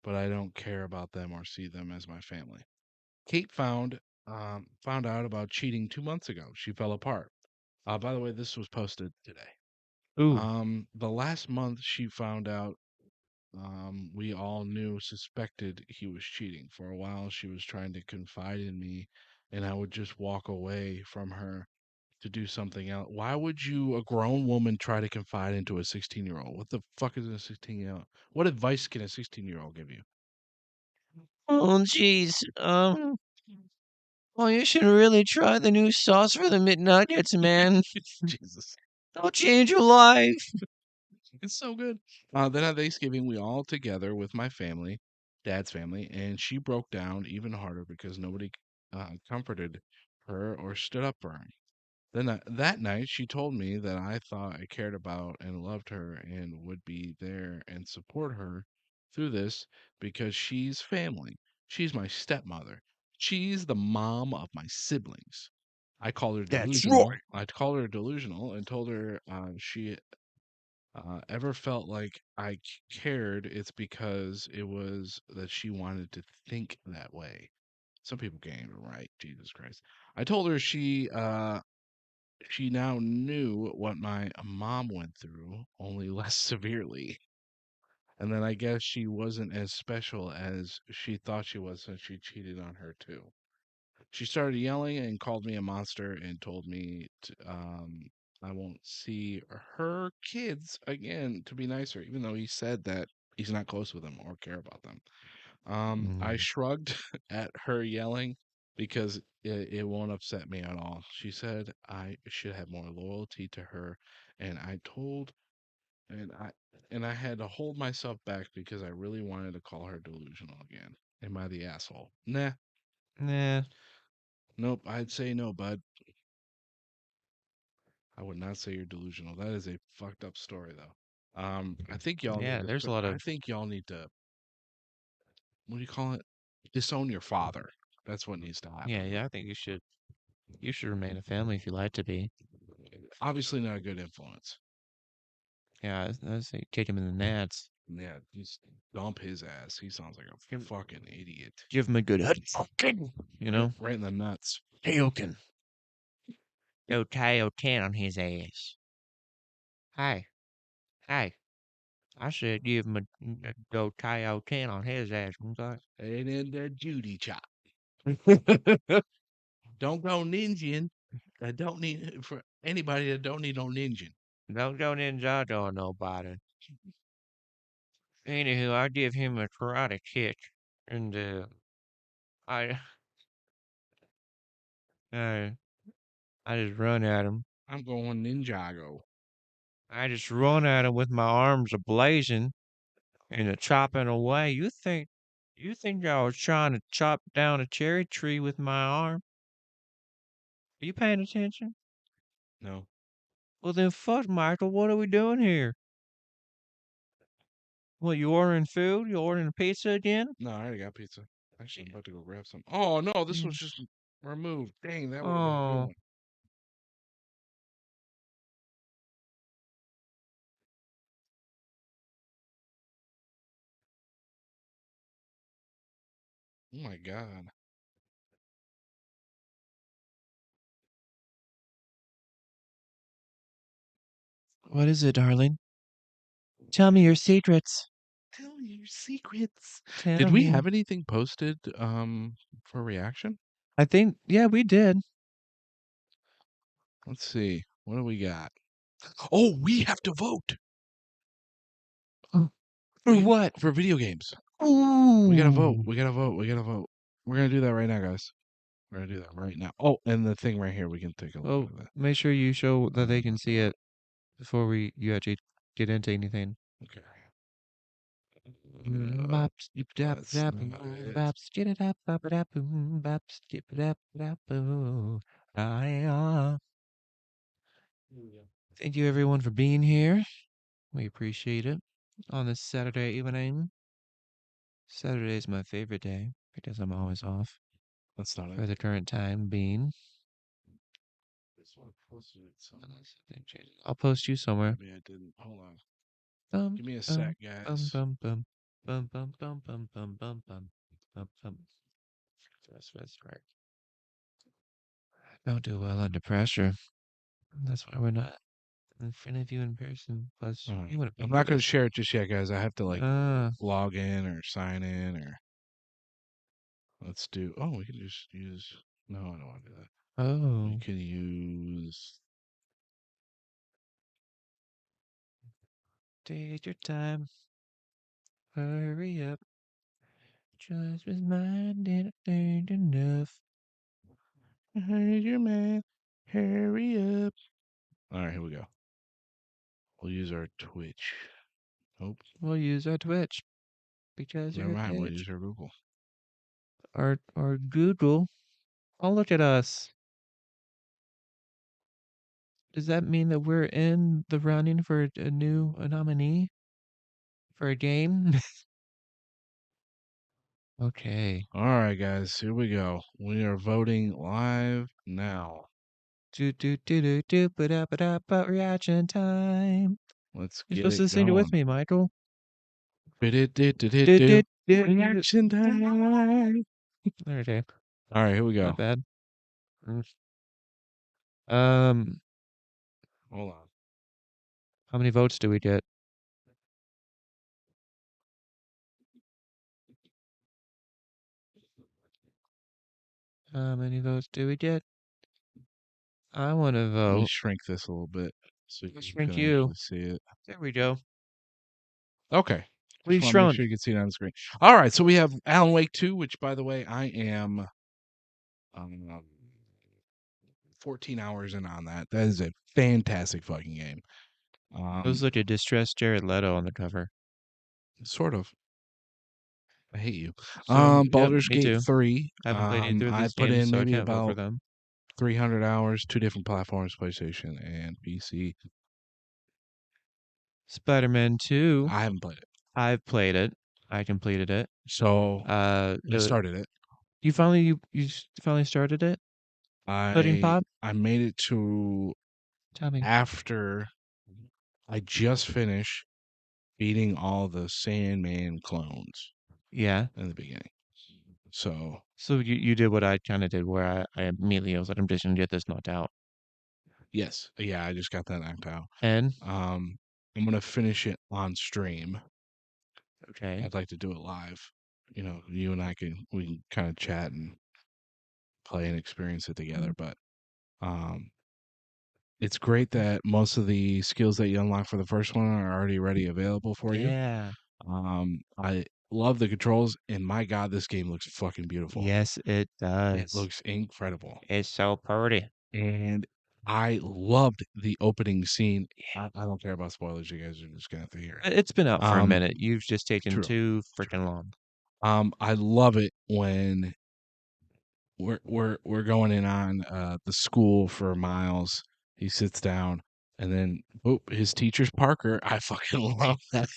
but I don't care about them or see them as my family. Kate found out about cheating 2 months ago. She fell apart. By the way, this was posted today. Ooh. The last month she found out, we all knew, suspected he was cheating. For a while, she was trying to confide in me, and I would just walk away from her to do something else. Why would you, a grown woman, try to confide into a 16-year-old? What the fuck is a 16-year-old? What advice can a 16-year-old give you? Oh, jeez. Well, you should really try the new sauce for the McNuggets, man. Jesus. It'll change your life. It's so good. Then on Thanksgiving, we all together with my family, dad's family, and she broke down even harder because nobody comforted her or stood up for her. Then that night, she told me that I thought I cared about and loved her and would be there and support her through this because she's family. She's my stepmother. She's the mom of my siblings. I called her That's delusional. right. I called her delusional and told her she ever felt like I cared, it's because it was that she wanted to think that way. Some people can't even write. Jesus Christ. I told her she now knew what my mom went through, only less severely. And then I guess she wasn't as special as she thought she was since she cheated on her too. She started yelling and called me a monster and told me I won't see her kids again to be nicer, even though he said that he's not close with them or care about them. I Mm. shrugged at her yelling because it won't upset me at all. She said I should have more loyalty to her, and I told and I had to hold myself back because I really wanted to call her delusional again. Am I the asshole? Nah, Nah. nope. I'd say no, bud. I would not say you're delusional. That is a fucked up story, though. I think y'all need Yeah, to. there's a lot I of. think y'all need to. What do you call it? Disown your father. That's what needs to Yeah, happen. yeah, I think you should. You should remain a family if you like to be. Obviously, not a good influence. Yeah, I say kick him in the nuts. Yeah, just dump his ass. He sounds like a Give, fucking idiot. give him a good fucking, Right, right in the nuts. Tailkin. Go tail 10 on his ass. Hey, hey, I said give him a go tail 10 on his ass. Okay? And then the Judy chop. Don't go ninjin. I don't need for anybody that don't need no ninjin. Don't go ninja on nobody. Anywho, I give him a karate kick, and I, I, I just run at him. I'm going Ninjago. I just run at him with my arms ablazing and a chopping away. You think I was trying to chop down a cherry tree with my arm? Are you paying attention? No, Well then, fuck, Michael. What are we doing here? What, you ordering food? You ordering a pizza again? no, I already got pizza. Actually, I'm about to go grab some. Oh no, this was Mm. just removed. Dang, that would have been a good Oh, one. Oh my god. what is it, darling? Tell me your secrets. Tell me your secrets. Did Tell we me. have anything posted for reaction? I think, yeah, we did. Let's see. What do we got? Oh, we have to vote. For what? For video games. We gotta vote. Ooh. We gotta vote. We gotta vote. We're gonna do that right now, guys. We're gonna do that right now. Oh, and the thing right here, we can take a look Oh, at that. make sure you show that they can see Uh, it before you actually get into anything. okay. Bops, dip dap That's dap not it. bops, get it up, bop it up, bops, dip it up, dap, I thank you everyone for being here. We appreciate it on this Saturday evening. Saturday is my favorite day because I'm always off That's not it. for the current time being. This one posted it somewhere. Unless something changes. I'll post you somewhere. Maybe I didn't. Hold on. Bum Give me a bum sec, bum guys. bum bum bum bum bum bum bum bum bum bum bum. That's right. Don't do well under pressure. That's why we're not in front of you in person. Plus, All you right. want to I'm be not with going to us. share it just yet, guys. I have to like Ah, log in or sign in or let's do. Oh, we can just use. No, I don't want to do that. We oh, can use. take your time. Hurry up. Just was mine and I learned enough. Hurry your man. Hurry up. All right, here we go. We'll use our Twitch. Oh, We'll use our Twitch because never you're a mind. We'll bitch. use our Google. Or Google. Oh, look at us. Does that mean that we're in the running for a new nominee for a game? Okay. All right, guys. Here we go. We are voting live now. Ba reaction time. Let's You're get supposed it to sing it with going. me, Michael. Do, do, Do-do-do-do-do-do. do. Reaction time. Okay, All right, here we not go. bad. Mm. Um, Hold on. how many votes do we get? How many votes do we get? I want to Let me vote. shrink this a little bit so Let's you shrink can you. actually see it. There we go. Okay. We Just want to make shrunk. sure you can see it on the screen. All right, so we have Alan Wake 2, which, by the way, I am 14 hours in on that. That is a fantastic fucking game. It was Um, like a distressed Jared Leto on the cover. sort of. I hate you. So, yep, Baldur's me Gate too. 3. I haven't played either of I these put games, in so I maybe can't vote for about them. 300 hours, two different platforms, PlayStation and PC. Spider-Man 2. I haven't played it. I've played it. I completed it. So Uh, I uh started it. you finally started it? Pudding Pop? I made it to Tell me. after I just finished beating all the Sandman clones Yeah. in the beginning. So So you did what I kind of did, where I immediately was like, I'm just gonna get this knocked out. yes, yeah, I just got that knocked out. And Um, I'm gonna finish it on stream. okay. I'd like to do it live. You know, you and I we can kind of chat and play and experience it together. Mm. But it's great that most of the skills that you unlock for the first one are already ready available for you. Yeah. I love the controls, and my God, this game looks fucking beautiful. Yes, it It does. looks incredible, It's so pretty. and I loved the opening scene. I don't care about spoilers; you guys are just gonna have to hear it. It's been out for a Um, minute. You've just taken true, too true. freaking long. I love it when we're going in on the school for Miles. He sits down, and then oh, his teacher's Parker. I fucking love that.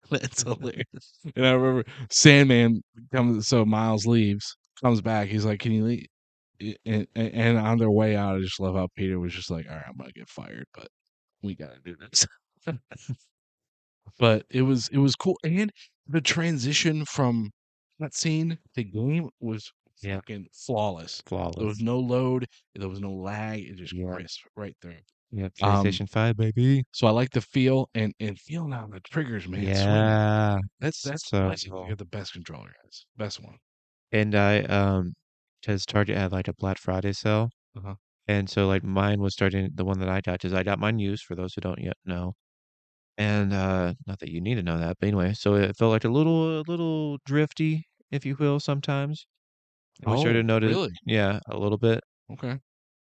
That's hilarious. And I remember Sandman comes. So Miles leaves, comes back. He's like, "Can you leave?" And on their way out, I just love how Peter was just like, "All right, I'm gonna get fired, but we gotta do this." But it was cool, and the transition from that scene to game was Yeah, fucking flawless. There was flawless. no load, there was no lag, it just Yeah, crisp right there. yeah. Um, PlayStation 5, baby. so I like the feel and feeling out the triggers, man, swinging. Yeah. That's So I think you got the best controller, guys. Best one. and I because Target had like a Black Friday sale. Uh-huh. And so like mine was starting the one that I got because I got mine used for those who don't yet know. And not that you need to know that, but anyway, so it felt like a little drifty, if you will, sometimes. And we started to Oh, notice, really? yeah, a little bit. Okay.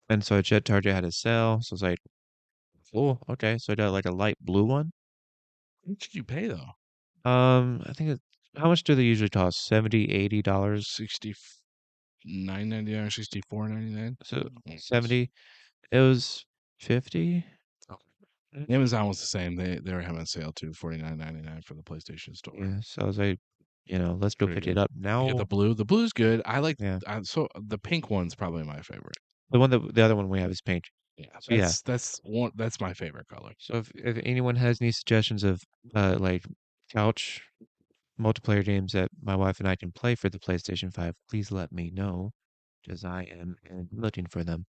And so Jet Target had a sale. So I was like, cool, okay. So I got like a light blue one. How much did you pay though? I think how much do they usually cost? 70, $80. 69.99, 64.99. So Nice. 70. It was 50. Okay. Amazon was the same. They were having a sale too, 49.99 for the PlayStation Store. Yeah. So I was like, let's go Pretty pick it good. up You get now. the blue. The blue's good. I like Yeah. so the pink one's probably my favorite. The other one we have is pink. Yeah, So yeah. that's my favorite color. So if anyone has any suggestions of like couch multiplayer games that my wife and I can play for the PlayStation 5, please let me know because I am looking for them.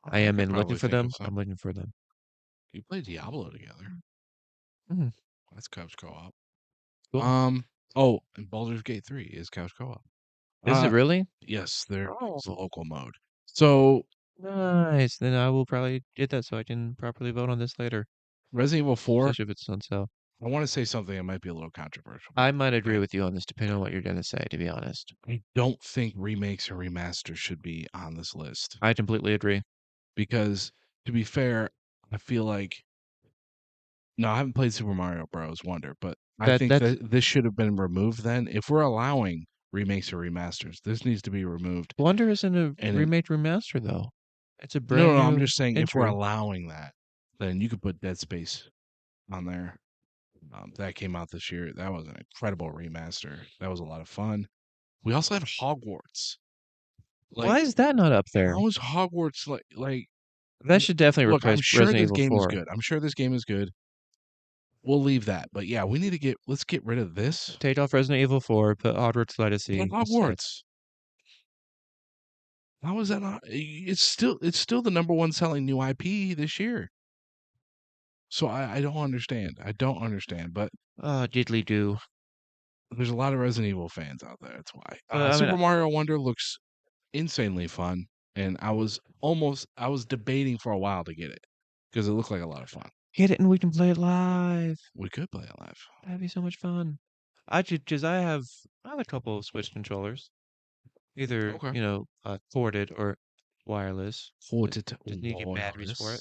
I I am could in looking probably for think them. of some. I'm looking for them. You play Diablo together. Mm, That's couch co-op. cool. Um. Oh, and Baldur's Gate 3 is couch co-op. Is it Uh, really? yes, there is a Oh, local mode. So nice. Then I will probably get that so I can properly vote on this later, Resident Evil 4. especially if it's on sale. I want to say something that might be a little controversial, I might agree but with you on this, depending on what you're going to say, to be honest. I don't think remakes or remasters should be on this list I completely agree. because, to be fair, I feel like no, I haven't played Super Mario Bros. Wonder, but I think That's that this should have been removed. Then, if we're allowing remakes or remasters, this needs to be removed. Wonder isn't a And it, remake remaster though. It's a no, brand no, no, I'm new just saying if we're entry. allowing that, then you could put Dead Space on there. That came out this year. That was an incredible remaster. That was a lot of fun. We also have Hogwarts. Why Like, is that not up there? how is Hogwarts like? That should definitely Look, replace I'm sure Resident this Evil game is 4. good. I'm sure this game is good. We'll leave that. But yeah, we need to let's get rid of this. Take off Resident Evil 4, put Hogwarts Put Legacy instead. Hogwarts. How is that not? It's still the number one selling new IP this year. So I don't understand. I don't understand. But Oh, diddly do. there's a lot of Resident Evil fans out there. That's why. But I mean, Super Mario Wonder looks insanely fun, and I was debating for a while to get it because it looked like a lot of fun. get it and we can play it live. We could play it live. That'd be so much fun. Because I have a couple of Switch controllers, either Okay. corded or wireless. Hold it Just need to get batteries for it.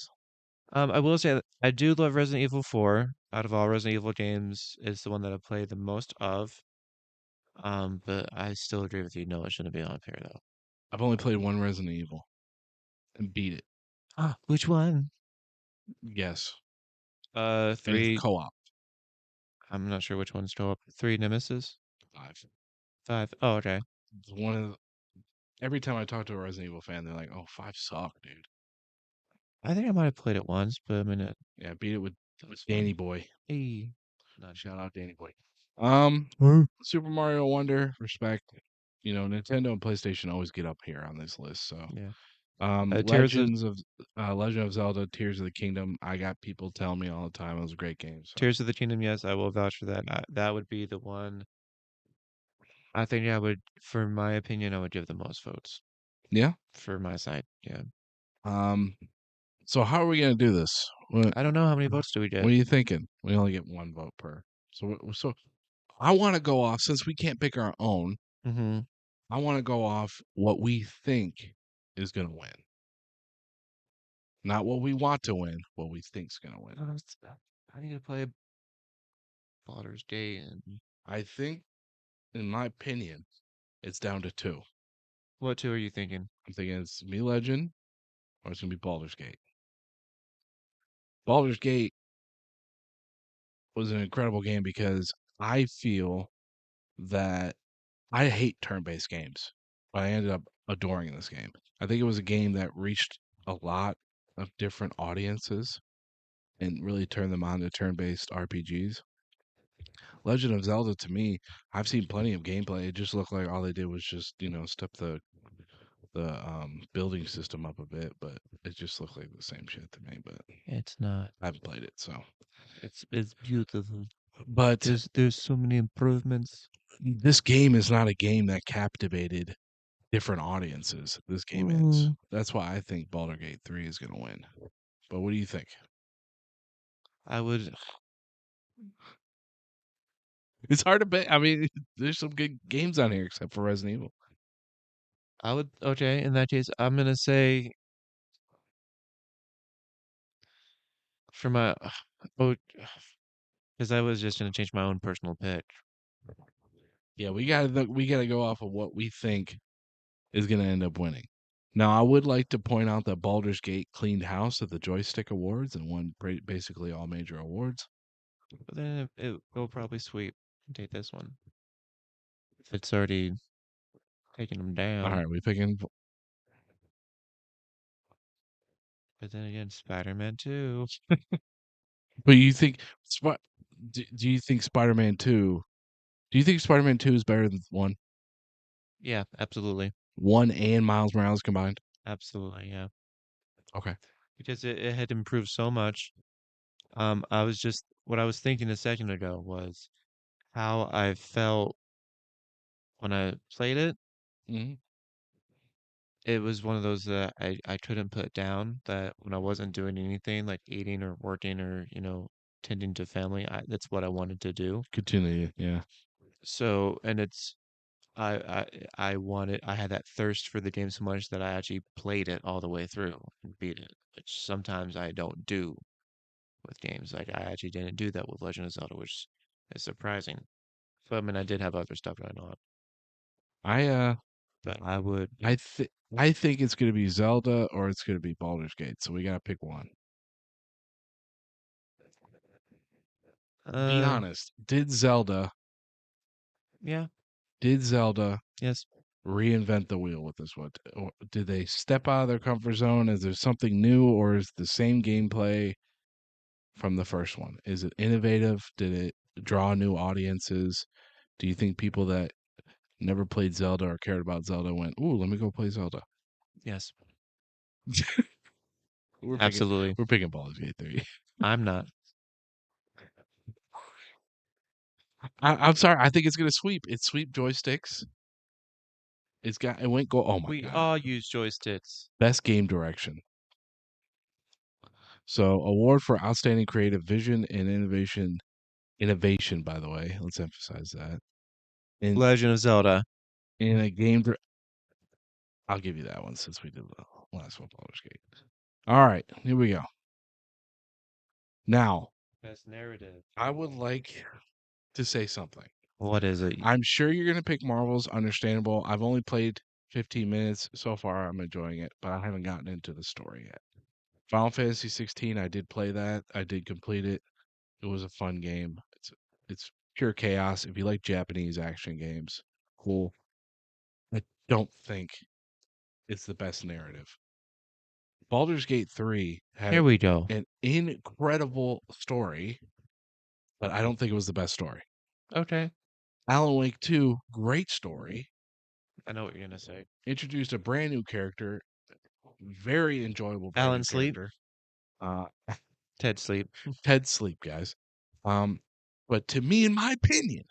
wireless. I will say that I do love Resident Evil 4. Out of all Resident Evil games, it's the one that I played the most of. But I still agree with you. No, it shouldn't be on here though. I've only played one Resident Evil and beat it. Ah, which one? Yes, and it's Three. co-op. I'm not sure which one's co-op. Three Nemesis. Five. Five. Oh, okay. It's one of every time I talk to a Resident Evil fan, they're like, "Oh, five suck, dude." I think I might have played it once, but I mean, Yeah, beat it with it was Danny fun. Boy. Hey. None. Shout out Danny Boy. Um, Huh? Super Mario Wonder, respect. Nintendo and PlayStation always get up here on this list. So, Yeah. um, Tears of Legends of Legend of Zelda: Tears of the Kingdom. I got people telling me all the time it was a great game. So, Tears of the Kingdom. Yes, I will vouch for that. That would be the one. I think I would, for my opinion, I would give the most votes yeah. for my side. Yeah. Um, so how are we gonna do this? What I don't know how many votes do we What get. are you thinking? We only get one vote per. So I want to go off since we can't pick our own. Mm-hmm. I want to go off what we think is gonna win, not what we want to win. What we think's gonna win. I need to play Baldur's Gate. And I think, in my opinion, it's down to two. what two are you thinking? I'm thinking it's gonna be Legend or it's gonna be Baldur's Gate. Baldur's Gate was an incredible game because I feel that I hate turn-based games, but I ended up adoring this game. I think it was a game that reached a lot of different audiences and really turned them on to turn-based RPGs. Legend of Zelda to me, I've seen plenty of gameplay. It just looked like all they did was just, step the building system up a bit, but it just looked like the same shit to me, but It's not. I haven't played it, so. It's beautiful. But There's so many improvements. this game is not a game that captivated different audiences. This game is. Mm, That's why I think Baldur's Gate 3 is going to win. But what do you think? I would. It's hard to bet. I mean, there's some good games on here except for Resident Evil. I would okay, in that case, I'm gonna say for my oh, because I was just gonna change my own personal pick. Yeah, we gotta go off of what we think is gonna end up winning. Now, I would like to point out that Baldur's Gate cleaned house at the Joystick Awards and won basically all major awards. But then it'll probably sweep and take this one. If it's already taking them All down. right, we picking. But then again, Spider-Man 2. But you think do you think Spider-Man 2 do you think Spider-Man 2 is better than 1? Yeah, absolutely. 1 and Miles Morales combined? Absolutely, yeah. Okay. Because it had improved so much. I was just what I was thinking a second ago was how I felt when I played it. Mhm. It was one of those that I couldn't put down, that when I wasn't doing anything like eating or working or, tending to family, that's what I wanted to do. Continue, yeah. So, and it's I I had that thirst for the game so much that I actually played it all the way through and beat it, which sometimes I don't do with games. Like I actually didn't do that with Legend of Zelda, which is surprising. But I mean, I did have other stuff going on. I, uh But I would, I think it's gonna be Zelda or it's gonna be Baldur's Gate, so we gotta pick one. Be uh, honest, yeah, did Zelda yes, reinvent the wheel with this one? Or did they step out of their comfort zone? Is there something new, or is the same gameplay from the first one? Is it innovative? Did it draw new audiences? Do you think people that never played Zelda or cared about Zelda went, "Ooh, let me go play Zelda"? yes, We're picking absolutely. we're picking Baldur's Gate 3. I'm not. I'm sorry. I think it's gonna sweep. It sweep joysticks. It went go. Oh my We god! all use joysticks. Best game direction. So award for outstanding creative vision and innovation. Innovation, by the way. Let's emphasize that. In Legend of Zelda. in a game. I'll give you that one since we did the last one, Baldur's Gate. All right, here we go. Now, Best narrative. I would like to say something. What is it? I'm sure you're gonna pick Marvel's. Understandable. I've only played 15 minutes so far. I'm enjoying it, but I haven't gotten into the story yet. Final Fantasy 16, I did play that. I did complete it. It was a fun game. It's pure chaos. If you like Japanese action games, cool. I don't think it's the best narrative. Baldur's Gate 3 had Here we go. an incredible story, but I don't think it was the best story. Okay. Alan Wake 2, great story. I know what you're gonna say. Introduced a brand new character, very enjoyable brand new Alan Sleep. character. Uh, Ted Sleep. Ted Sleep, guys. Um, but to me, in my opinion,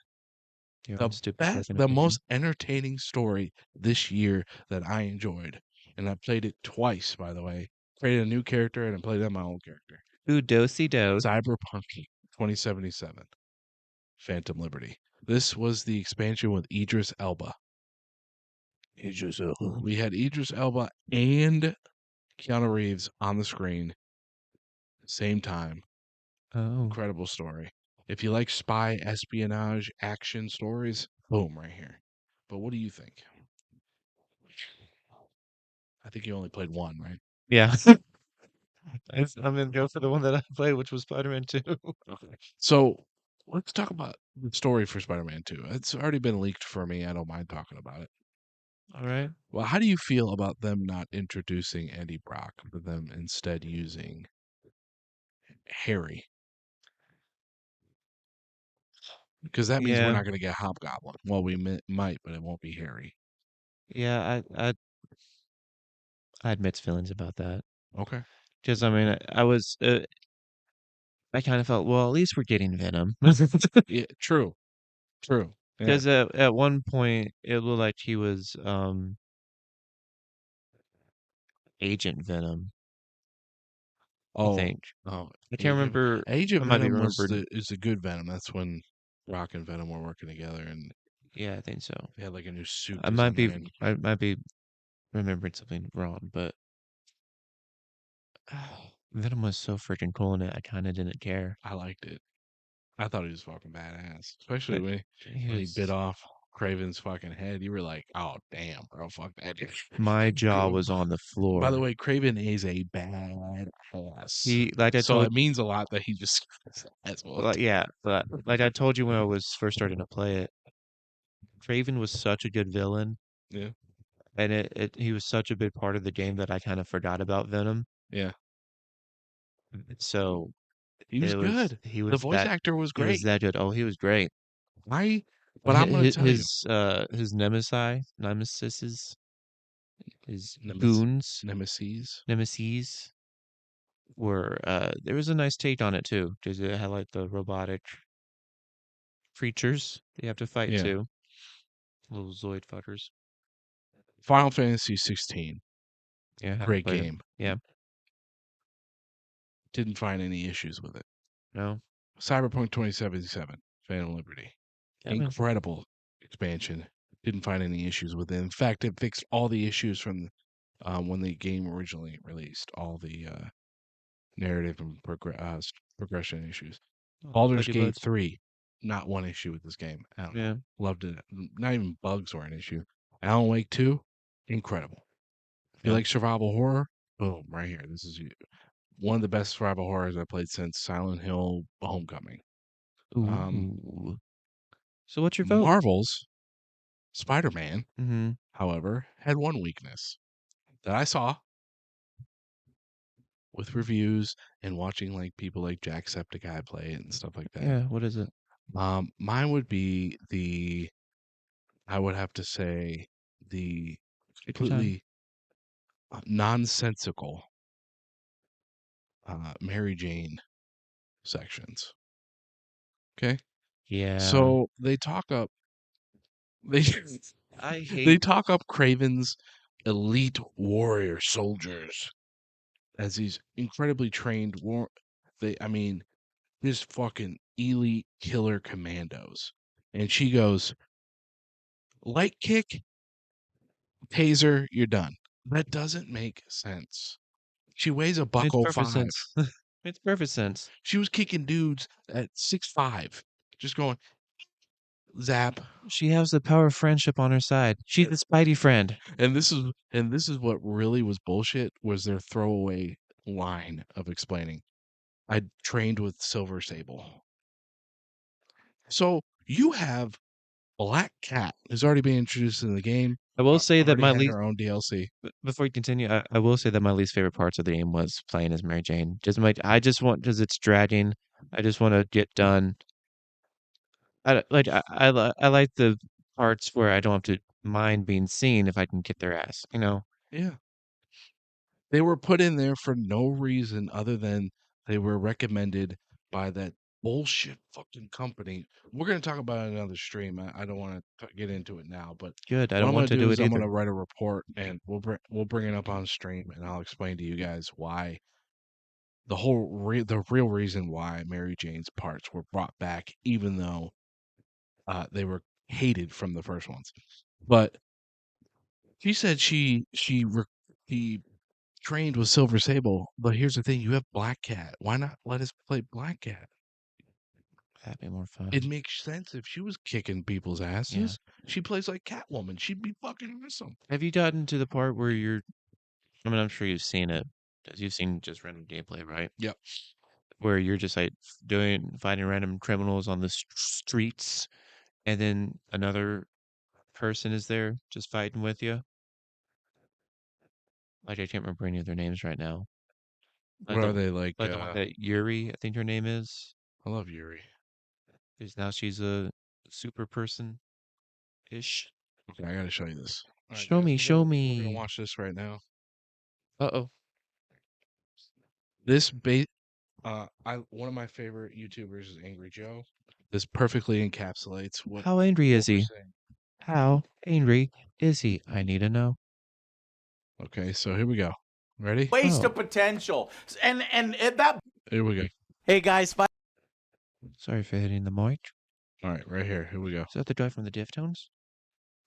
Your the own stupid fucking the opinion. most entertaining story this year that I enjoyed, and I played it twice, by the way. Created a new character and I played on my old character. Ooh, dosey do. Cyberpunk 2077, Phantom Liberty. This was the expansion with Idris Elba. We had Idris Elba and Keanu Reeves on the screen, same time. Oh. Incredible story. If you like spy, espionage, action stories, boom, right here. But what do you think? I think you only played one, right? Yeah. I'm gonna go for the one that I played, which was Spider-Man 2. Okay. So let's talk about the story for Spider-Man 2. It's already been leaked for me. I don't mind talking about it. All right. Well, how do you feel about them not introducing Eddie Brock, but them instead using Harry? Because that means we're Yeah. not going to get Hobgoblin. Well, we might, but it won't be Harry. Yeah, I had mixed feelings about that. Okay. Because I mean, I kind of felt, well, at least we're getting Venom. Yeah, true. True. Yeah. Because at one point it looked like he was Agent Venom, I Oh, think. oh, I can't Agent remember. I Agent might be Venom was remembered. the is the good Venom. That's when Rock and Venom were working together, and Yeah, I think so. they had like a new suit I might be. design. I might be. remembered something wrong, but Venom was so freaking cool in it. I kind of didn't care. I liked it. I thought he was fucking badass, especially But when he bit his off Craven's fucking head. You were like, "Oh damn, bro, fuck that dude." my jaw Go- was on the By the floor. way, Craven is a badass, He like I so told it means a lot that he just has like whooped. yeah, but like I told you when I was first starting to play it, Craven was such a good villain, Yeah, and he was such a big part of the game that I kind of forgot about Venom. yeah, So he was good. The voice actor was he was great. that good. Oh, he was great. I, but I'm gonna tell you, His nemesis, his Nemesis, goons, Nemesis. nemesis were there was a nice take on it too, because it had like the robotic creatures you have to fight Yeah, too, little Zoid fuckers. Final Fantasy 16, Yeah, I haven't great played it. game. Yeah, Didn't find any issues with it. no, Cyberpunk 2077, Phantom Liberty. haven't. Incredible expansion. Didn't find any issues with it. In fact, it fixed all the issues from when the game originally released, all the narrative and progression issues. All the Baldur's buggy Gate bugs. 3, not one issue with this game at Yeah, all. Loved it. Not even bugs were an issue. Alan Wake 2, incredible. If you yeah. like survival horror, boom, right here. This is one of the best survival horrors I played since Silent Hill Homecoming. Um, Ooh. So what's your vote? Marvel's Spider-Man, Mm-hmm. however, had one weakness that I saw with reviews and watching like people like Jacksepticeye play it and stuff like that. Yeah, what is it? Mine would be I would have to say the Take your time. completely nonsensical Mary Jane sections. Okay, Yeah. so they I they hate talk up Craven's elite warrior soldiers as these incredibly trained I mean, this fucking elite killer commandos. And she goes, light kick, taser, you're done. That doesn't make sense. She weighs a buck makes oh perfect five. sense. Makes perfect sense. She was kicking dudes at 6'5", just going zap. She has the power of friendship on her side. She's the Spidey friend. And this is what really was bullshit was their throwaway line of explaining. I trained with Silver Sable. So you have Black Cat, who's already been introduced in the game, I will say that already my had least her own DLC. before you continue, I will say that my least favorite parts of the game was playing as Mary Jane. I just want because it's dragging. I just want to get done. I like the parts where I don't have to mind being seen if I can get their ass. You know. Yeah. They were put in there for no reason other than they were recommended by that bullshit fucking company. We're going to talk about it in another stream. I don't want to get into it now, but Good. I what don't I'm going want to to do do is it I'm going either. to write a report and we'll bring it up on stream and I'll explain to you guys why the real reason why Mary Jane's parts were brought back even though they were hated from the first ones. But she said he trained with Silver Sable, but here's the thing: you have Black Cat. Why not let us play Black Cat? That'd be more It fun. makes sense if she was kicking people's Yeah. asses. She plays like Catwoman. She'd be fucking awesome. Have you gotten to the part where you're? I mean, I'm sure you've seen it, because you've seen just random gameplay, right? Yep. Where you're just like fighting random criminals on the streets, and then another person is there just fighting with you. Like I can't remember any of their names right now. Like What are the they like? like the one that Yuri, I think her name is, I love Yuri. because now she's a super person ish. Okay, I gotta show you this. All right, Show guys, me, we're gonna show we're gonna me. watch this right now. Uh-oh. This bait. I one of my favorite YouTubers is Angry Joe. This perfectly encapsulates How angry what is we're he? saying. How angry is he? I need to know. Okay, so here we go. Ready? Waste of Oh, potential. And that. Here we go. Hey guys, sorry for hitting the mic. All right, right here. Here we go. Is that the guy from the Deftones?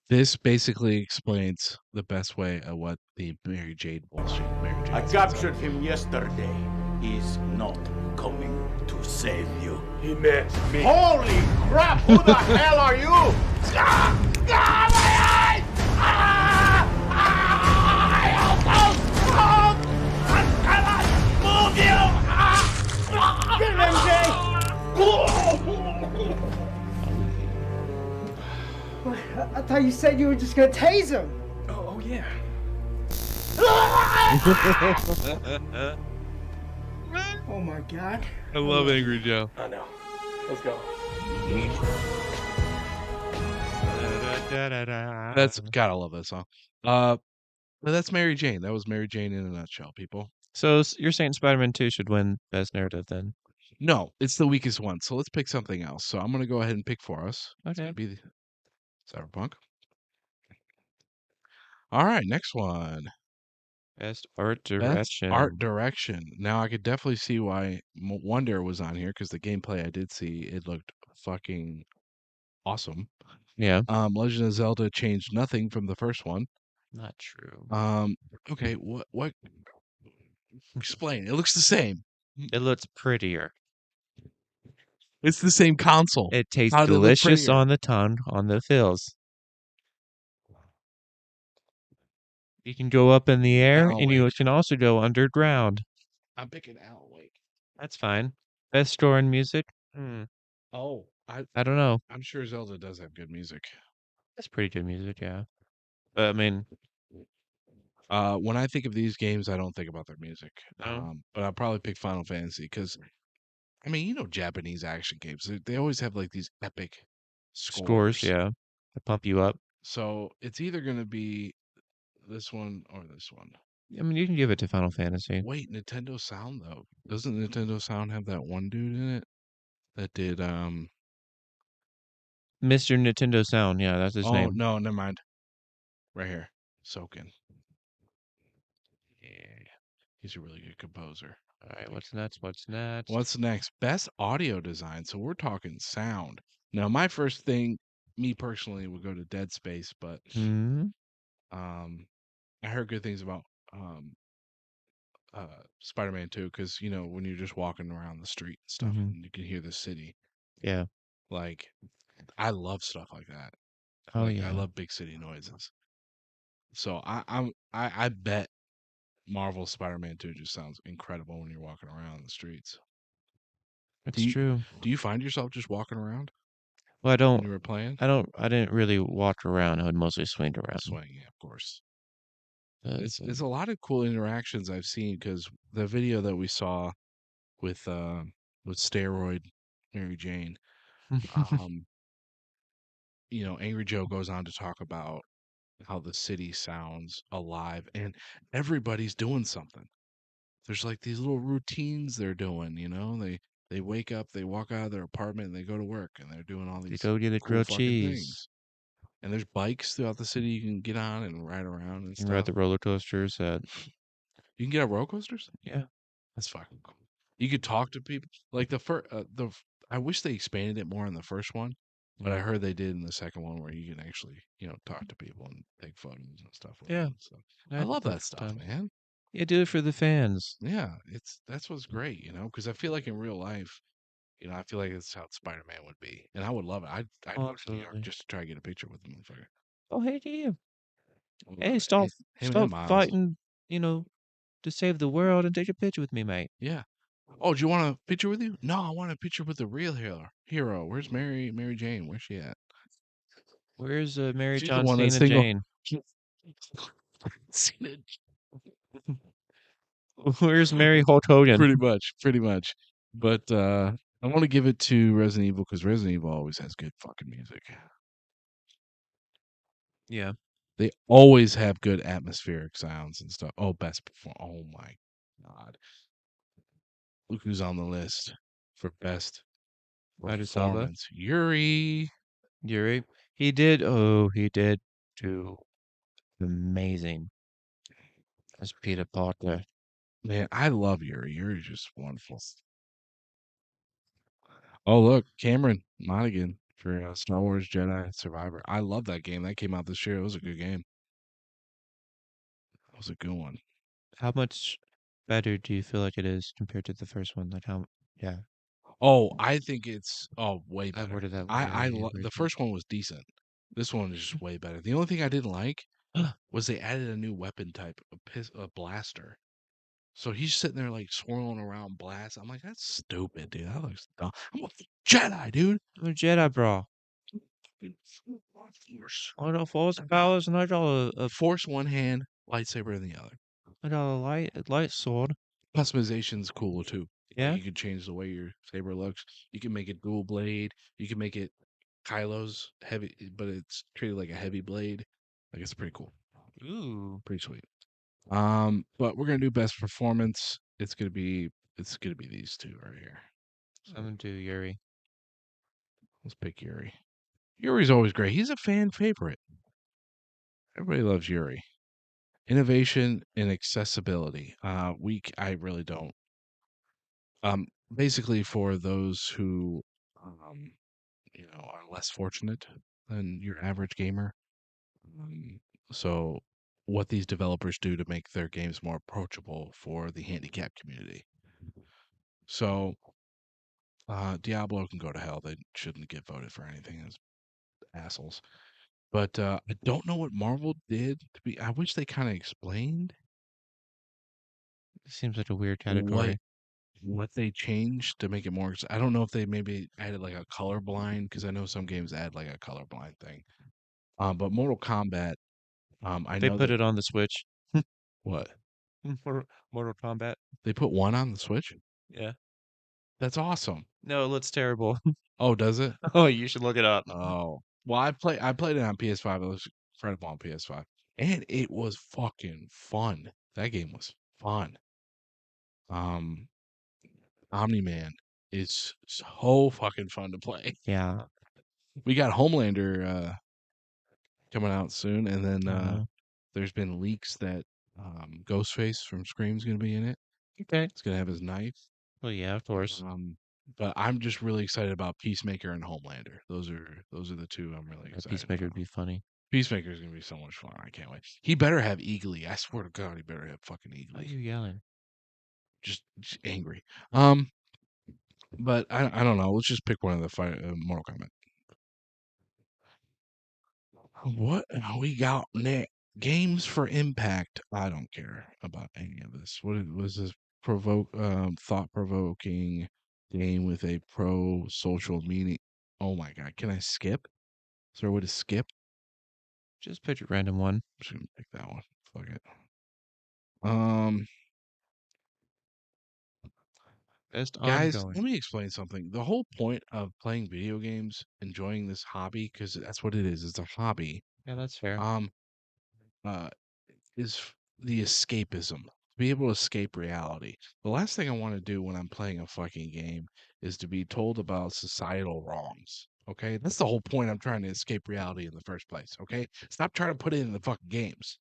This basically explains the best way of what the Mary Jane bullshit. Mary Jane I scenes are. captured him yesterday. He's not coming to save you. He meant me. Holy crap! Who the hell are you? Ah! Ah, my eyes! Ah! Ah! Help! I cannot move you! Ah! Get him, MJ! I thought you said you were just gonna tase him. Oh yeah. Oh my god. I love Angry Joe. I know. Let's go. That's gotta love that song. But that's Mary Jane. That was Mary Jane in a nutshell, people. So you're saying Spider-Man 2 should win Best Narrative then? No, it's the weakest one. So let's pick something else. So I'm gonna go ahead and pick for us. It's Okay. gonna be the Cyberpunk. All right, next one. Best Art Best Direction. art direction. Now I could definitely see why Wonder was on here because the gameplay I did see, it looked fucking awesome. Yeah. Legend of Zelda changed nothing from the first one. Not true. Okay, what? Explain. It looks the same. It looks prettier. It's the same console. It tastes How did it look delicious prettier? on the tongue, on the feels. You can go up in the air, Alan and you Wake. can also go underground. I'm picking Alan Wake. That's fine. Best score in music? Oh, I don't know. I'm sure Zelda does have good music. That's pretty good music, yeah. But I mean, When I think of these games, I don't think about their music. No? But I'll probably pick Final Fantasy because, I mean, Japanese action games, they always have like these epic scores, yeah. To pump you up. So it's either going to be this one or this one. I mean, you can give it to Final Fantasy. Wait, Nintendo Sound though. Doesn't Nintendo Sound have that one dude in it that did Mr. Nintendo Sound, yeah, that's his Oh, name. no, never mind. Right here. Soken. Yeah. He's a really good composer. All right, what's next? What's next? What's next? Best audio design. So we're talking sound. Now, my first thing, me personally, would go to Dead Space, but Hmm? I heard good things about Spider-Man 2 because when you're just walking around the street and stuff, Mhm. and you can hear the city. Yeah. Like, I love stuff like that. Oh, I yeah. love big city noises. So I bet Marvel Spider-Man 2 just sounds incredible when you're walking around the streets. It's true. Do you find yourself just walking around Well, I when don't. you were playing? I didn't really walk around. I would mostly swing around. Swing, yeah, of course. It's, It's a lot of cool interactions I've seen because the video that we saw with steroid Mary Jane, Angry Joe goes on to talk about how the city sounds alive and everybody's doing something. There's like these little routines they're doing, they wake up, they walk out of their apartment, and they go to work, and they're doing all you these go get a cool grilled fucking cheese. things. And there's bikes throughout the city you can get on and ride around and You can ride stuff. the roller coasters. You can get on roller coasters? Yeah. That's fucking cool. You could talk to people. Like I wish they expanded it more in the first one, but I heard they did in the second one where you can actually, talk to people and take photos and stuff with Yeah. them. So I love that stuff, man. Yeah, do it for the fans. Yeah, that's what's great, because I feel like in real life, I feel like that's how Spider-Man would be, and I would love it. I'd Oh, go to New York absolutely. just to try to get a picture with the motherfucker. Oh, hey, to you. I would Hey, love it. stop Him and Miles. fighting, to save the world and take a picture with me, mate. Yeah. Oh, do you want a picture with you? No, I want a picture with the real hero. Where's Mary Jane? Where's she at? Where's Mary She's the John one that's Cena single. Jane? Cena. Where's Mary Hulk Hogan? Pretty much. But I want to give it to Resident Evil because Resident Evil always has good fucking music. Yeah. They always have good atmospheric sounds and stuff. Oh, best perform. Oh my god. Look who's on the list for best Idris Elba. performance. Yuri. He did do amazing as Peter Parker. Man, I love Yuri. Yuri's just wonderful. Oh, look, Cameron Monaghan for Star Wars Jedi Survivor. I love that game. That came out this year. It was a good game. It was a good one. How much better do you feel like it is compared to the first one? Like how? Yeah, Oh, I think it's way I better. worded that I very the weirdly. first one was decent. This one is just way better. The only thing I didn't like was they added a new weapon type, a blaster. So he's sitting there like swirling around blast. I'm like, that's stupid, dude. That looks dumb. I'm a Jedi, dude. I'm a Jedi, bro. Force. I got force powers, and Force one hand, lightsaber in the other. I got a light sword. Customization's cool too. Like Yeah. you can change the way your saber looks. You can make it dual blade. You can make it Kylo's heavy, but it's treated like a heavy blade. Like it's pretty cool. Ooh. Pretty sweet. But we're gonna do best performance. It's gonna be these two right here. So I'm gonna do Yuri. let's pick Yuri. Yuri's always great. He's a fan favorite. Everybody loves Yuri. Innovation and accessibility. I really don't. Basically for those who, um, are less fortunate than your average gamer. Um, so what these developers do to make their games more approachable for the handicapped community. So Diablo can go to hell. They shouldn't get voted for anything as assholes. But I don't know what Marvel did to be. I wish they kind of explained Seems like a weird what category. they changed to make it more. I don't know if they maybe added like a color blind because I know some games add like a color blind thing. But Mortal Kombat, I They know put that it on the Switch. what Mortal Kombat. they put one on the Switch. Yeah. That's awesome. No, it looks terrible. Oh, does it? Oh, you should look it up. Oh, well, I played it on PS5. It was incredible on PS5, and it was fucking fun. That game was fun. Um, Omni Man is so fucking fun to play. Yeah. We got Homelander coming out soon, and then I know. there's been leaks that Ghostface from Scream's gonna be in it. Okay. He's gonna have his knife. Well, yeah, of course. But I'm just really excited about Peacemaker and Homelander. Those are the two I'm really A excited Peacemaker would about. be funny. Peacemaker is gonna be so much fun. I can't wait. He better have Eagly. I swear to God, he better have fucking Why are Eagly. you yelling? Just angry. Um, but I don't know. Let's just pick one of the Mortal Kombat. What we got next? Games for impact. I don't care about any of this. Was this thought provoking game with a pro social meaning? Oh my god! Can I skip? Is there a way to skip? Just pick a random one. I'm just gonna pick that one. Fuck it. Um, Best Guys, ongoing. let me explain something. The whole point of playing video games, enjoying this hobby, because that's what it is. It's a hobby. Yeah, that's fair. Um, uh, the escapism, to be able to escape reality. The last thing I want to do when I'm playing a fucking game is to be told about societal wrongs. Okay, that's the whole point. I'm trying to escape reality in the first place. Okay, stop trying to put it in the fucking games.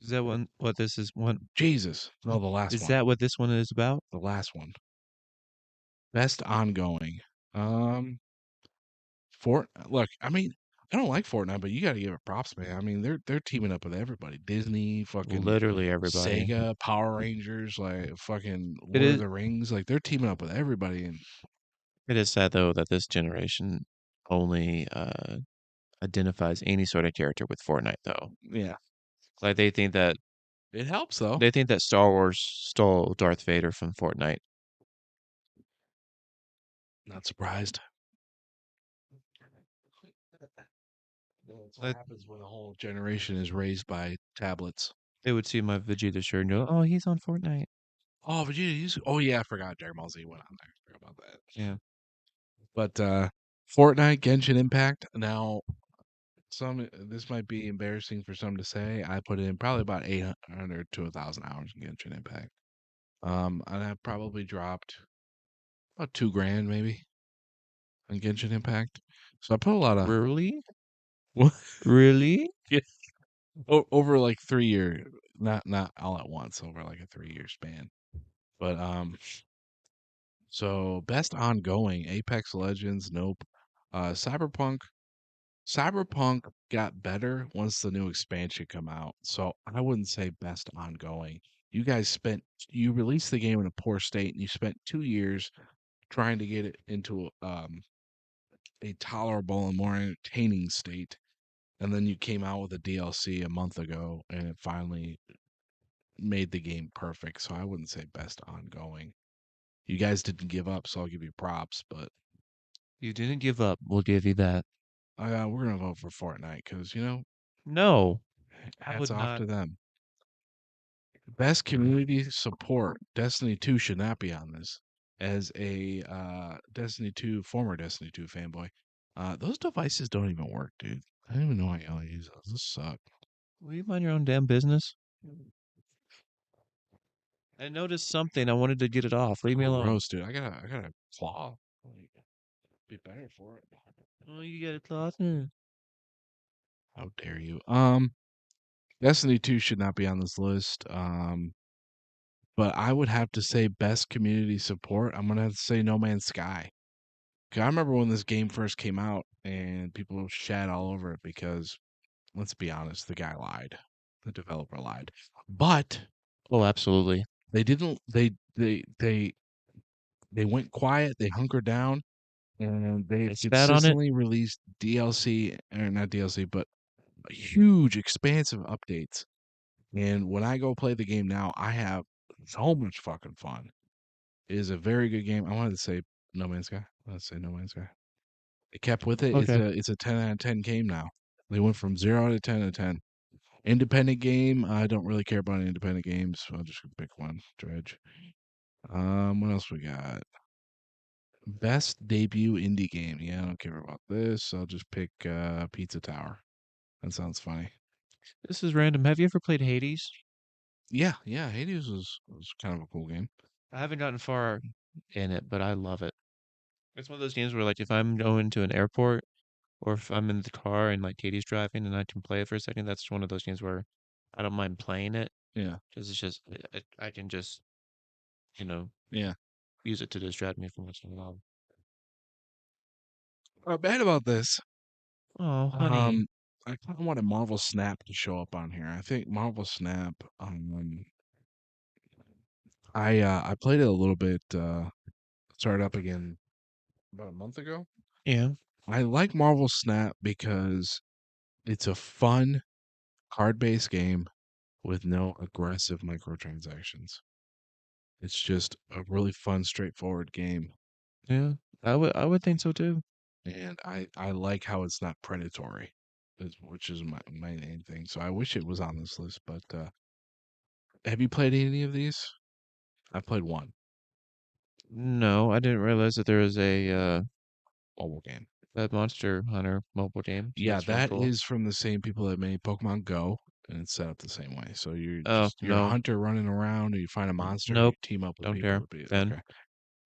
Is that one? What this is one? Jesus, no, the last Is one, that what this one is about? the last one, best ongoing. Um, Fort. Look, I mean, I don't like Fortnite, but you got to give it props, man. I mean, they're teaming up with everybody. Disney, fucking Literally everybody. Sega, Power Rangers, like fucking It Lord of is. the Rings. Like they're teaming up with everybody, and It is sad though that this generation only identifies any sort of character with Fortnite though. yeah, Like it helps though. they think that Star Wars stole Darth Vader from Fortnite. Not surprised. That's what Like happens when a whole generation is raised by tablets. they would see my Vegeta shirt and go, "Oh, he's on Fortnite." Oh, Vegeta, oh yeah, I forgot Dragon Ball Z went on there. Forgot about that. Yeah. But Fortnite, Genshin Impact. Now, this might be embarrassing for some to say. I put in probably about 800 to 1,000 hours in Genshin Impact. And I probably dropped about 2 grand maybe on Genshin Impact. So I put a lot of Really? what? Really? Yeah, over like 3 year, not all at once, over like a 3 year span. But so best ongoing Apex Legends. Nope. Cyberpunk. Cyberpunk got better once the new expansion come out. So I wouldn't say best ongoing. You guys you released the game in a poor state and you spent 2 years trying to get it into a tolerable and more entertaining state. And then you came out with a DLC a month ago and it finally made the game perfect. So I wouldn't say best ongoing. You guys didn't give up, so I'll give you props, but You didn't give up. We'll give you that. we're gonna vote for Fortnite because No, I hats would off not. to them. Best community support. Destiny 2 should not be on this. As a Destiny 2 former Destiny 2 fanboy, those devices don't even work, dude. I don't even know how y'all use those. Those suck. Will you mind your own damn business? I noticed something. I wanted to get it off. Leave me alone. Gross, dude. I got a claw. Like, be better for it. Oh, you got a cloth? How dare you? Destiny 2 should not be on this list. But I would have to say best community support. I'm gonna have to say No Man's Sky. 'Cause I remember when this game first came out and people shat all over it because let's be honest, the guy lied. The developer lied. But Oh, absolutely. they didn't they went quiet, they hunkered down, and They they've spat on it. consistently released DLC or not DLC, but huge expansive updates. And when I go play the game now, I have so much fucking fun. It is a very good game. I wanted to say No Man's Sky. Let's say No Man's Sky. It kept with it. Okay. It's a 10 out of 10 game now. They went from 0 to 10 to 10. Independent game. I don't really care about independent games. So I'll just pick one. Dredge. What else we got? Best debut indie game. Yeah, I don't care about this. I'll just pick Pizza Tower. That sounds funny. This is random. Have you ever played Hades? Yeah. Hades was kind of a cool game. I haven't gotten far in it, but I love it. It's one of those games where, like, if I'm going to an airport or if I'm in the car and like Katie's driving and I can play it for a second, that's one of those games where I don't mind playing it Yeah, because it's just I can just you know yeah. use it to distract me from what's going on. Not bad about this. Oh, honey. Um, I kind of wanted Marvel Snap to show up on here. I think Marvel Snap. I played it a little bit. Started up again about a month ago. Yeah. I like Marvel Snap because it's a fun card-based game with no aggressive microtransactions. It's just a really fun, straightforward game, Yeah. I would think so too. and I like how it's not predatory, which is my main thing. So I wish it was on this list, but have you played any of these? I played one No, I didn't realize that there was a mobile game. that Monster Hunter mobile game, so Yeah, that's really that cool. is from the same people that made Pokemon Go, and it's set up the same way. So Oh, you're a no. hunter running around, and you find a monster, and you Nope. team up with Don't people care. to be Then. okay.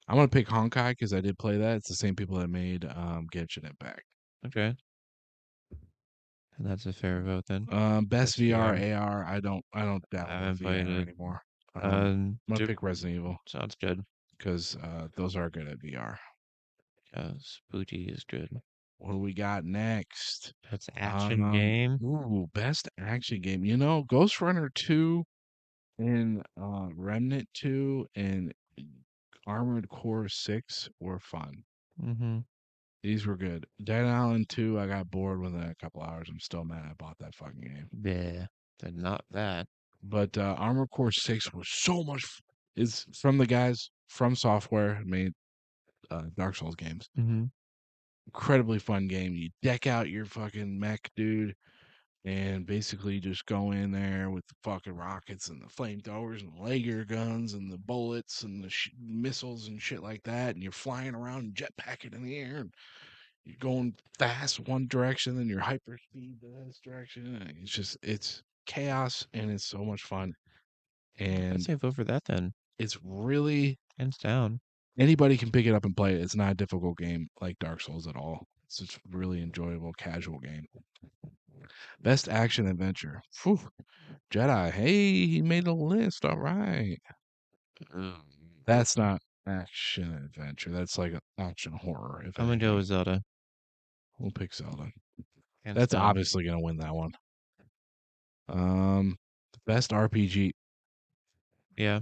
I'm gonna pick Honkai because I did play that. It's the same people that made Genshin Impact. Okay. And that's a fair vote then. Best VR SVR. AR. I don't I dabble with haven't played VR it. anymore. I'm gonna Duke pick Resident Evil sounds good. because those are good at VR. Yeah, Spooky is good. What do we got next? That's action game. Best action game. You know, Ghost Runner 2 and Remnant 2 and Armored Core 6 were fun. Mm-hmm. These were good. Dead Island 2, I got bored within a couple hours. I'm still mad I bought that fucking game. Yeah. They're not that. But Armored Core 6 was so much. It's from the guys from Software who made Dark Souls games. Mm-hmm. Incredibly fun game. You deck out your fucking mech, dude, and basically just go in there with the fucking rockets and the flamethrowers and the laser guns and the bullets and the missiles and shit like that. And you're flying around and jetpacking in the air. And you're going fast one direction, then you're hyper speed this direction. And it's chaos and it's so much fun. I'd And say vote for that then. it's really Hands down. anybody can pick it up and play it. It's not a difficult game like Dark Souls at all. It's just a really enjoyable, casual game. Best action adventure. Phew. Jedi. Hey, he made a list. All right. That's not action adventure. That's like an action horror, if I'm gonna go anything. with Zelda. We'll pick Zelda. Hands That's down. obviously gonna win that one. Um, best RPG. Yeah.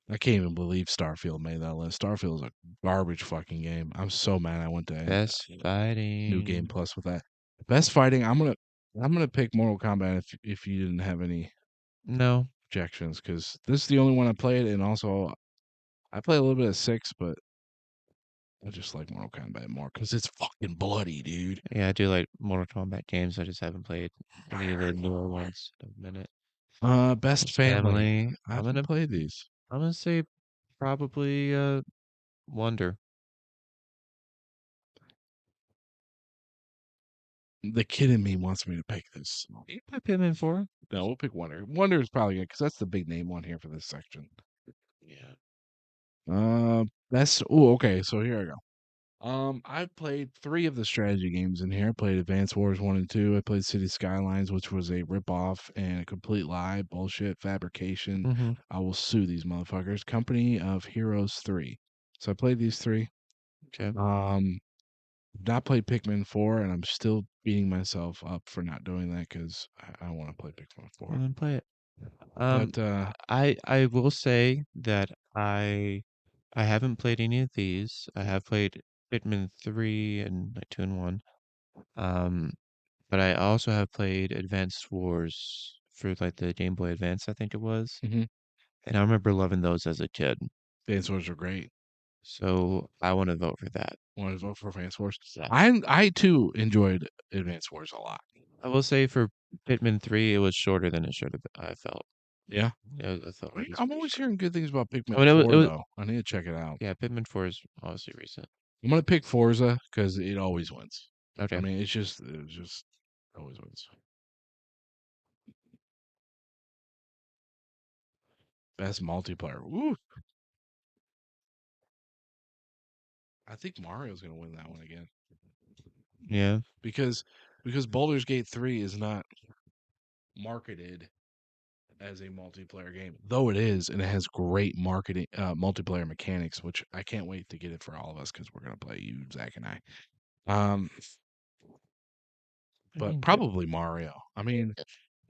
I can't even believe Starfield made that list. Starfield is a garbage fucking game. I'm so mad I went to Best New Game fighting. Plus with that. Best fighting. I'm gonna pick Mortal Kombat if you didn't have any No. objections, because this is the only one I played, and also I play a little bit of 6, but I just like Mortal Kombat more because it's fucking bloody, dude. Yeah, I do like Mortal Kombat games. I just haven't played any of the newer ones in a minute. Best family. Family. I haven't played these. I'm gonna say probably Wonder. The kid in me wants me to pick this. You play Pitman 4? No, we'll pick Wonder. Wonder is probably good because that's the big name one here for this section. Yeah. That's oh okay. So here I go. I've played 3 of the strategy games in here. I played Advance Wars 1 and 2. I played City Skylines, which was a ripoff and a complete lie, bullshit, fabrication. Mm-hmm. I will sue these motherfuckers. Company of Heroes 3. So I played these 3. Okay. Um, not played Pikmin 4, and I'm still beating myself up for not doing that because I want to play Pikmin Well, 4. then play it. But I will say that I haven't played any of these. I have played Hitman 3 and like 2 and 1. Um, but I also have played Advanced Wars for like the Game Boy Advance, I think it was. mhm, And I remember loving those as a kid. Advance Wars are great. So I want to vote for that. Want to vote for Advance Wars? Yeah. I too enjoyed Advance Wars a lot. I will say for Hitman 3, it was shorter than it should have been, I felt. Yeah. Yeah, I thought it was I'm pretty always short. hearing good things about I Pikmin mean, 4, it was though. I need to check it out. yeah, Hitman 4 is obviously recent. I'm gonna pick Forza because it always wins. I Okay. mean, it's just always wins. Best multiplayer. Ooh, I think Mario's gonna win that one again Yeah. because Baldur's Gate 3 is not marketed as a multiplayer game, though it is, and it has great marketing multiplayer mechanics, which I can't wait to get it for all of us because we're gonna play you, Zach, and I. Um, I but mean, probably Mario. I mean,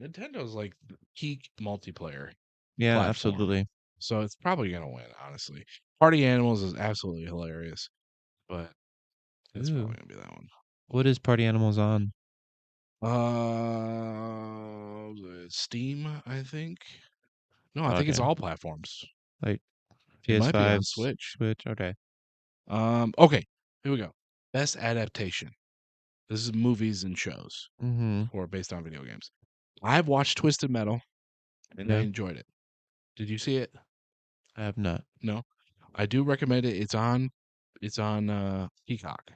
Nintendo's like the peak multiplayer yeah, platform. absolutely. So it's probably gonna win, honestly. Party Animals is absolutely hilarious, but it's Ooh. probably gonna be that one. What is Party Animals on? Steam, I think. No, I think it's Okay. all platforms. Like It might be PS5, on Switch. Switch. Okay. Okay, here we go. Best adaptation. This is movies and shows Mm-hmm. or based on video games. I've watched Twisted Metal and I Yeah, enjoyed it. Did you see it? I have not. No. I do recommend it. It's on Peacock.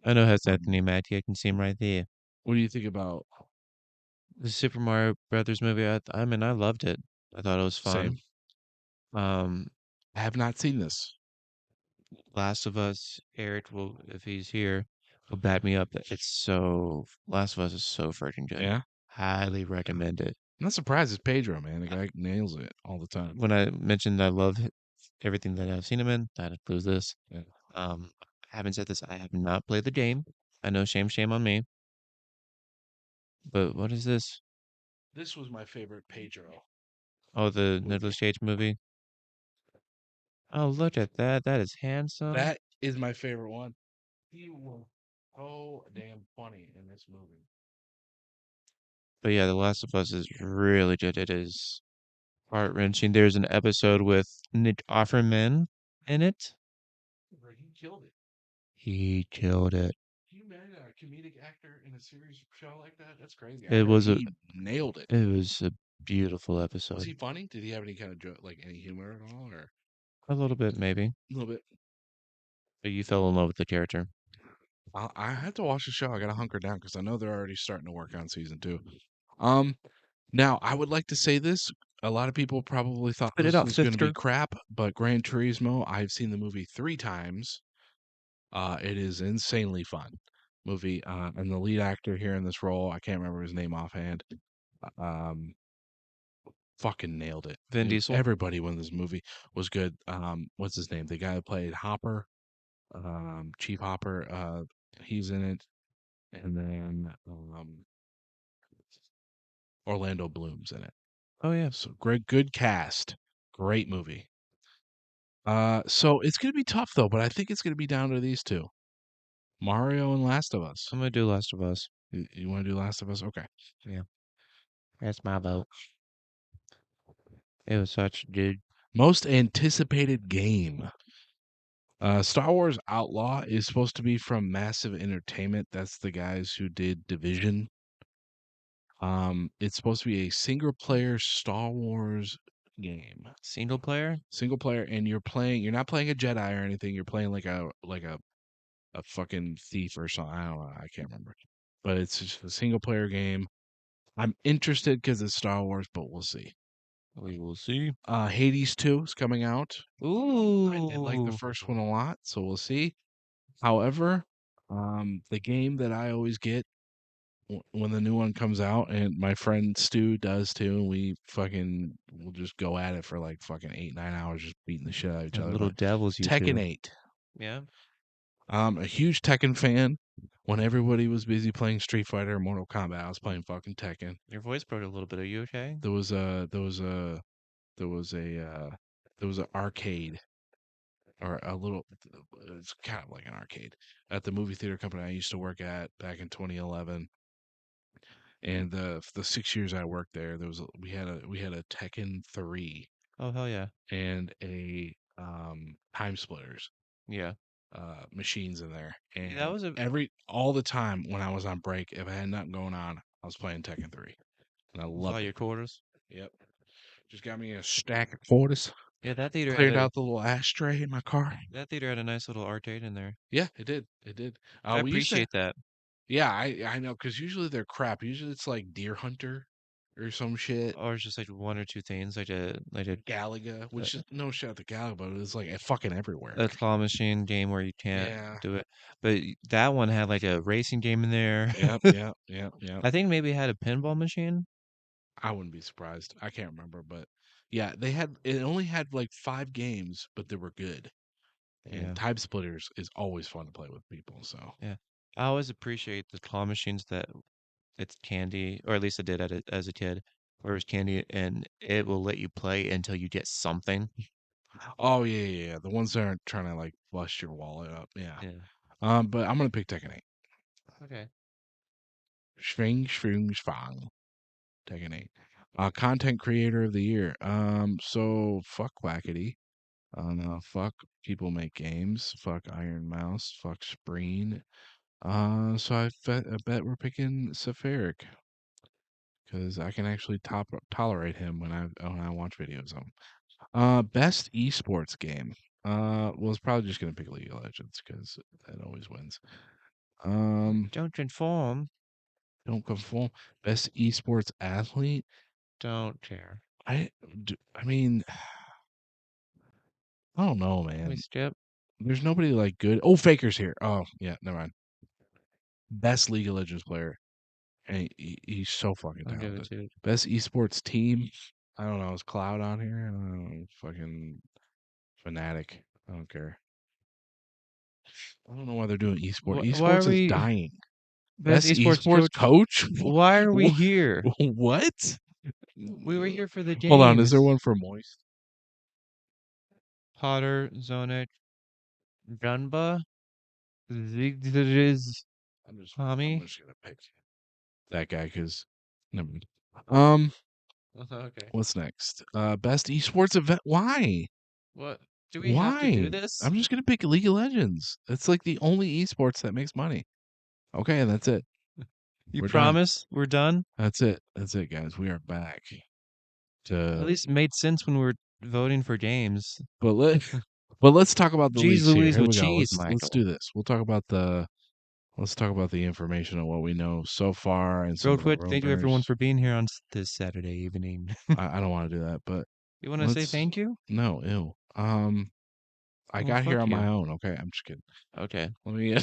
I know it has Um, Anthony Mackie. I can see him right there. what do you think about The Super Mario Brothers movie. I mean, I loved it. I thought it was same? fun. Um, I have not seen this. Last of Us. Eric will, if he's here, will back me up. That it's so. Last of Us is so freaking good. Yeah. Highly recommend it. I'm not surprised it's Pedro, man. The guy nails it all the time. When I mentioned I love everything that I've seen him in, that includes this. Yeah. Having said this, I have not played the game. I know, shame on me. But what is this? This was my favorite Pedro Oh, the movie. Nicolas Cage movie. Oh, look at that. That is handsome. That is my favorite one. He was so damn funny in this movie. But yeah, The Last of Us is really good. It is heart-wrenching. There's an episode with Nick Offerman in it. He killed it. He killed it. Can you imagine a comedic actor in a series show like that? That's crazy. I It heard was he nailed it. a beautiful Was episode. he funny? Did he have any kind of joke, like any humor at all, or A little bit, maybe. a little bit? But you fell in love with the character. I have to watch the show. I gotta hunker down because I know they're already starting to work on season 2. Um, Now I would like to say this. A lot of people probably thought Spit it this out, was going to be sister. crap, but Gran Turismo, I've seen the movie 3 times. It is insanely fun movie, and the lead actor here in this role, I can't remember his name offhand. Um, fucking nailed it. Vin And Diesel. everybody in this movie was good. What's his name? The guy that played Hopper. Chief Hopper, he's in it, and then Orlando Bloom's in it. Oh yeah. So great, good cast, great movie. So it's gonna be tough though, but I think it's gonna be down to these two, Mario and Last of Us. I'm gonna do Last of Us. You want to do Last of Us? Okay. Yeah. That's my vote. It was such dude. Most anticipated game. Star Wars Outlaw is supposed to be from Massive Entertainment. That's the guys who did Division. It's supposed to be a single player Star Wars game. Single player? Single player, and you're not playing a Jedi or anything. You're playing like a fucking thief or something. I don't know. I can't remember. But it's just a single player game. I'm interested because it's Star Wars, but we'll see. We will see. Hades 2 is coming out. I did like the Ooh. first one a lot, so we'll see. However, the game that I always get when the new one comes out, and my friend Stu does too, and we'll just go at it for like fucking 8-9 hours, just beating the shit out of each Those other. little But devils, you Tekken two. 8. Yeah. A huge Tekken fan. When everybody was busy playing Street Fighter or Mortal Kombat, I was playing fucking Tekken. Your voice broke a little bit. Are you okay? There was a there was a there was a there was an arcade or a little it's kind of like an arcade at the movie theater company I used to work at back in 2011. And the 6 years I worked there, we had a Tekken 3 Oh hell yeah. and a Time Splitters Yeah. machines in there. Yeah, that And was a all the time when I was on break, if I had nothing going on, I was playing Tekken 3, and I with all loved your it. quarters. Yep, just got me a stack of quarters, Yeah, that theater had cleared a out the little ashtray in my car. nice little arcade in there. Yeah, it did. It did. I We used to. appreciate that. Yeah, I know because usually they're crap. Usually it's like Deer Hunter or some shit. Or it's just like one or two things, like Galaga, a, which is no shit at the Galaga, but it's like fucking everywhere. a claw machine game where you can't Yeah. do it. But that one had like a racing game in there. Yep. Yep. Yep. Yep. I think maybe it had a pinball machine. I wouldn't be surprised. I can't remember, but yeah, it only had like 5 games, but they were good. And Yeah, Time Splitters is always fun to play with people. So yeah. I always appreciate the claw machines that it's candy, or at least I did as a kid, where it was candy and it will let you play until you get something. oh yeah, the ones that aren't trying to like bust your wallet up. Yeah. Yeah. But I'm gonna pick Tekken 8. Okay. Schwing, Tekken 8. Content creator of the year. So fuck Quackity. Fuck people make games. Fuck Iron Mouse. Fuck Spreen. So I bet we're picking Safaric because I can actually tolerate him when I watch videos of him. Best esports game. Well, it's probably just gonna pick League of Legends because that always wins. Don't conform. Don't conform. Best esports athlete. Don't care. I mean, I don't know, We man. skip. There's nobody like good. Oh, Faker's here. Oh, yeah, never mind. Best League of Legends player. And he's so fucking I'll give it talented. to. Best esports team. I don't know. Is Cloud on here? I don't know. Fucking Fnatic. I don't care. I don't know why they're doing esports. Why are Esports is we dying. best Best esports esports coach? Why are we here? What? We were here for the Hold on. Is games. there one for Moist? Potter, Zonet, Dunba, Zigzriz, I'm just Tommy. gonna pick that guy because never mind. Okay. What's next? Best esports event. Why? What? Do we have to do Why? this? I'm just gonna pick League of Legends. It's like the only esports that makes money. Okay, that's it. You We're done. promise we're done? That's it. That's it, guys. We are back At to. least it made sense when we were voting for games. But let's talk about the Cheese leagues here. Louise Here with we go. cheese, Let's Michael. do this. Let's talk about the information of what we know so far and some Real of the quick, thank you everyone rumors. for being here on this Saturday evening. I don't want to do that, but You want to say let's. thank you? No, ew. I Well, got here fuck on my you. own. Okay, I'm just kidding. Okay, Let me.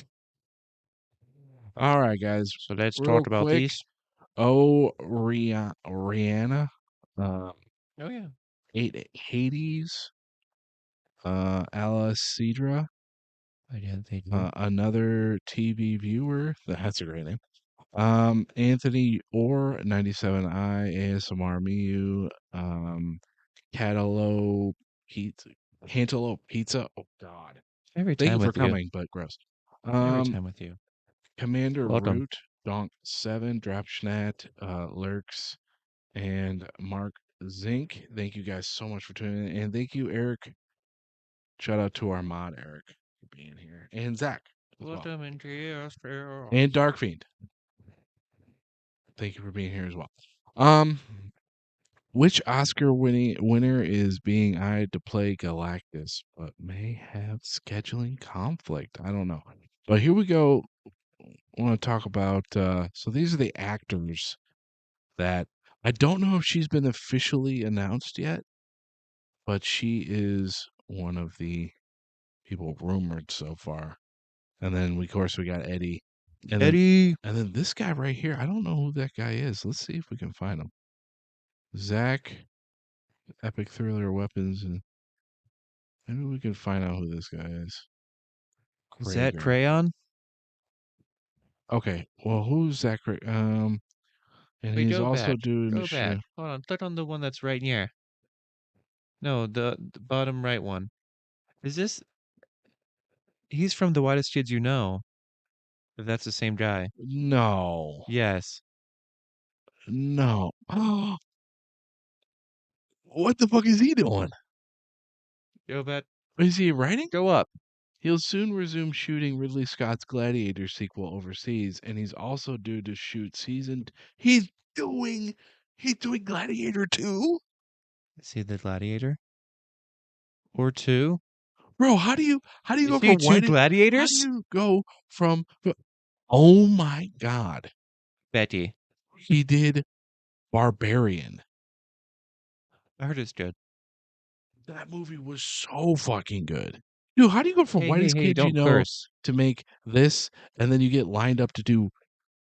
All right, guys. so let's Real talk about quick. these. Oh, Rihanna. Oh yeah. Hades. Alice Cedra. Oh, yeah, they do. Another TV viewer. That's a great name. Anthony or 97i ASMR Miu. Catalo Pizza. Cantaloupe Pizza. Oh God. Every Thank time you for with you. coming, but gross. Every Um, time with you. Commander Welcome. Root, Donk 7, Drapschnat, Lurks, and Mark Zink. Thank you guys so much for tuning in. And thank you, Eric. Shout out to our mod, Eric, for being here. And Zach as well. Welcome into your And Dark Fiend. Thank you for being here as well. Which Oscar winner is being eyed to play Galactus, but may have scheduling conflict? I don't know. But here we go. I want to talk about so these are the actors that I don't know if she's been officially announced yet, but she is one of the people rumored so far. And then of course we got Eddie. Eddie. And then this guy right here, I don't know who that guy is. Let's see if we can find him. Zach, Epic Thriller Weapons, and maybe we can find out who this guy is. Is that Krager. Crayon? Okay, well, who's Zach? And Wait, he's go also back. doing the Go back. show. Hold on. Click on the one that's right here. No, the bottom right one. Is this? He's from The Whitest Kids You Know. If that's the same guy. No, Yes. no. Oh, what the fuck is he doing? Go back. Is he writing? Go up. He'll soon resume shooting Ridley Scott's Gladiator sequel overseas, and he's also due to shoot he's doing Gladiator 2? Is he the gladiator? Or two? Bro, how do you Is go he from two how do gladiators? you go from oh my god. Betty. He did Barbarian. I heard it's good. That movie was so fucking good. Dude, how do you go from Hey, hey, Whitest hey, Kids You don't Know curse. to make this and then you get lined up to do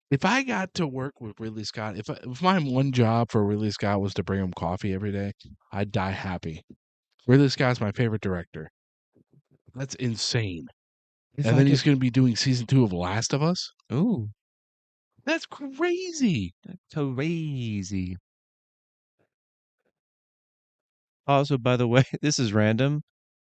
if I got to work with Ridley Scott, if my one job for Ridley Scott was to bring him coffee every day, I'd die happy. Ridley Scott's my favorite director. That's insane. If And I then he's could. going to be doing season 2 of Last of Us? Ooh, That's crazy. crazy. Also, by the way, this is random,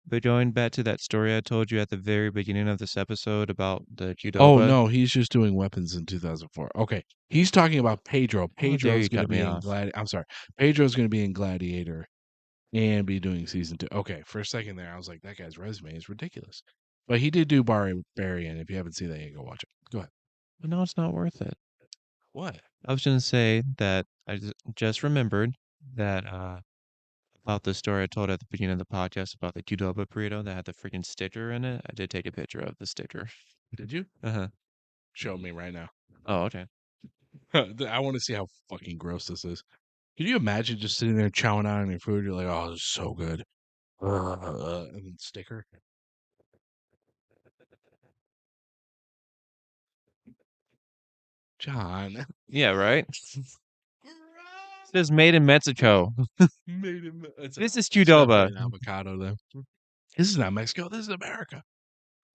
but going back to that story I told you at the very beginning of this episode about the Oh Qdoba. no, he's just doing weapons in 2004. Okay. He's talking about Pedro. How dare Pedro's you going to cut me be in off? I'm sorry. Pedro's going to be in Gladiator and be doing season 2. Okay, for a second there I was like that guy's resume is ridiculous. But he did do Barbarian. If you haven't seen that, you go watch it. Go ahead. But no, it's not worth it. What? I was going to say that I just remembered that about the story I told at the beginning of the podcast about the Qdoba burrito that had the freaking sticker in it. I did take a picture of the sticker. Did you? Uh-huh. Show me right now. Oh, okay. I want to see how fucking gross this is. Can you imagine just sitting there chowing down on your food? You're like, oh, this is so good. And then sticker. John. Yeah, right? It says made in Mexico. Made him. It's This is definitely Qdoba. an avocado there. This is not Mexico. This is America.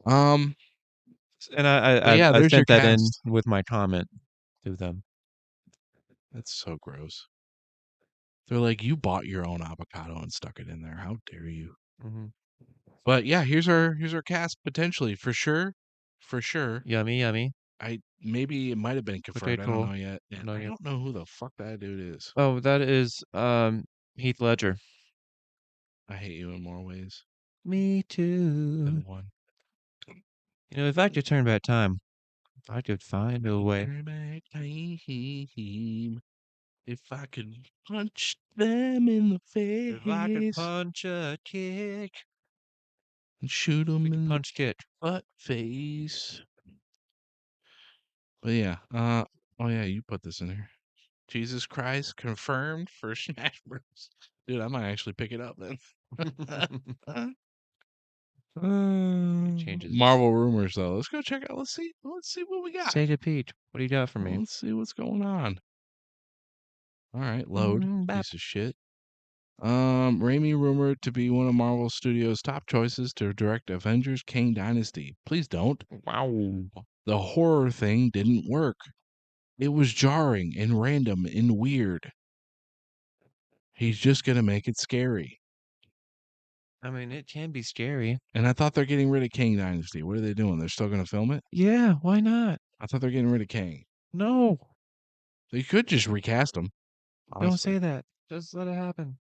And But yeah, I there's your sent that in cast. with my comment to them. That's so gross. They're like, you bought your own avocado and stuck it in there. How dare you? Mm-hmm. But yeah, here's our cast potentially for sure. For sure. Yummy, yummy. Maybe it might have been Okay, confirmed. I don't cool. know yet. And No, I yeah. don't know who the fuck that dude is. Oh, that is Heath Ledger. I hate you in more ways Me too. than one. You know, if I could turn back time, if I could find a way. Turn back time. If I could punch them in the If I could face punch a kick, and shoot we them could in the punch kick. butt face. But yeah, oh yeah, you put this in here. Jesus Christ, confirmed for Smash Bros. Dude, I might actually pick it up then. Changes. Marvel rumors though. Let's go check out. Let's see what we got. Say to Pete, what do you got for me? Let's see what's going on. All right, load. Piece of shit. Raimi rumored to be one of Marvel Studios' top choices to direct Avengers Kang Dynasty. Please don't. Wow. The horror thing didn't work. It was jarring and random and weird. He's just going to make it scary. I mean, it can be scary. And I thought they're getting rid of Kang Dynasty. What are they doing? They're still going to film it? Yeah, why not? I thought they're getting rid of Kang. No, They could just recast him. don't Honestly. say that. Just let it happen.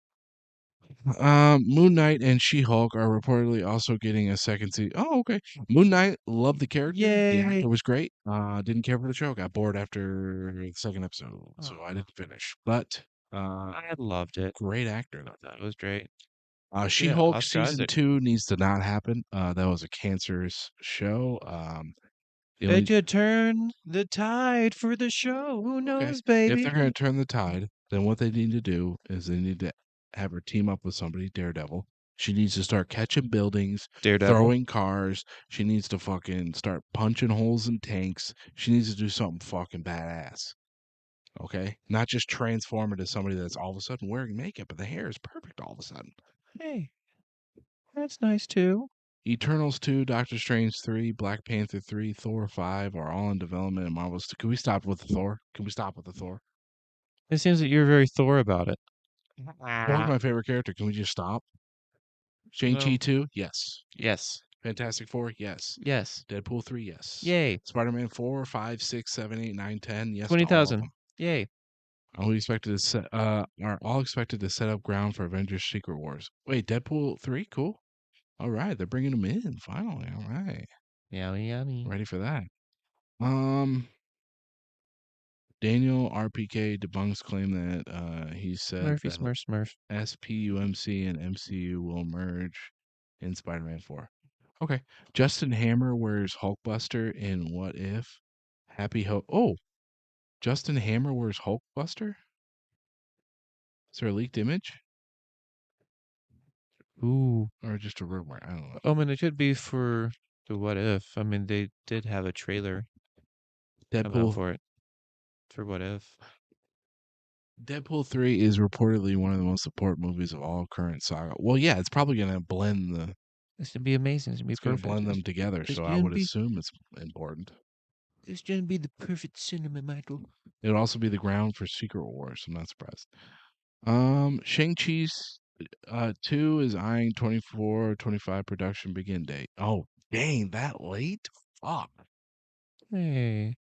Moon Knight and She-Hulk are reportedly also getting a second season. Oh, okay. Moon Knight, loved the character. The Yay. actor was great. Didn't care for the show. Got bored after the second episode, so I didn't finish. But I loved it. great actor I though. thought it was great. She-Hulk Oscar season Isaac. 2 needs to not happen. That was a cancerous show. The They only could turn the tide for the show. Who okay. knows, If baby? they're going to turn the tide, then what they need to do is they need to have her team up with somebody, Daredevil. She needs to start catching buildings, Daredevil. throwing cars. She needs to fucking start punching holes in tanks. She needs to do something fucking badass. Okay? Not just transform into somebody that's all of a sudden wearing makeup, but the hair is perfect all of a sudden. Hey, that's nice too. Eternals 2, Doctor Strange 3, Black Panther 3, Thor 5 are all in development in Marvel's. Can we stop with the Thor? Can we stop with the Thor? It seems that you're very Thor about it. Thor's my favorite character. Can we just stop? Shang-Chi No. 2? Yes. Yes. Fantastic Four? Yes. Yes. Deadpool 3? Yes. Yay. Spider-Man 4, 5, 6, 7, 8, 9, 10? Yes to all of 20,000. them. Yay. Are all expected to set up ground for Avengers Secret Wars. Wait, Deadpool 3? Cool. All right, they're bringing them in finally. All right. Yummy, yummy. Ready for that. Daniel RPK debunks claim that he said Murphy, that Smurf. SPUMC and MCU will merge in Spider-Man 4. Okay. Justin Hammer wears Hulkbuster in What If? Oh, Justin Hammer wears Hulkbuster? Is there a leaked image? Ooh. Or just a rumor? I don't know. I mean, it could be for the What If. I mean, they did have a trailer come out Deadpool for it. For What If. Deadpool 3 is reportedly one of the most important movies of all current saga. Well, yeah, it's probably going to blend the It's gonna be amazing. It's gonna be it's going to perfect. blend them together, it's so I gonna would be- assume it's important. It's gonna be the perfect cinema, Michael. It would also be the ground for Secret Wars. I'm not surprised. Shang-Chi's 2 is eyeing 24-25 production begin date. Oh, dang, that late? Fuck. Hey.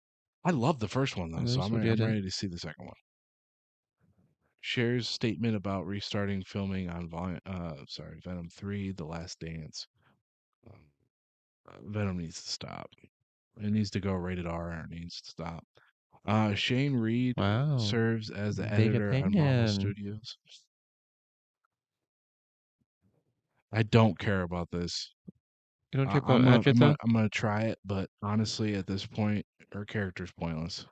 I love the first one, though, so Those I'm who didn't. ready to see the second one. Shares statement about restarting filming on Venom 3, The Last Dance. Venom needs to stop. It needs to go rated R, and it needs to stop. Shane Reed Wow. serves as the Big editor on Marvel opinion. Studios. I don't care about this. You don't care about I'm Agatha? gonna try it, but honestly, at this point, her character's pointless.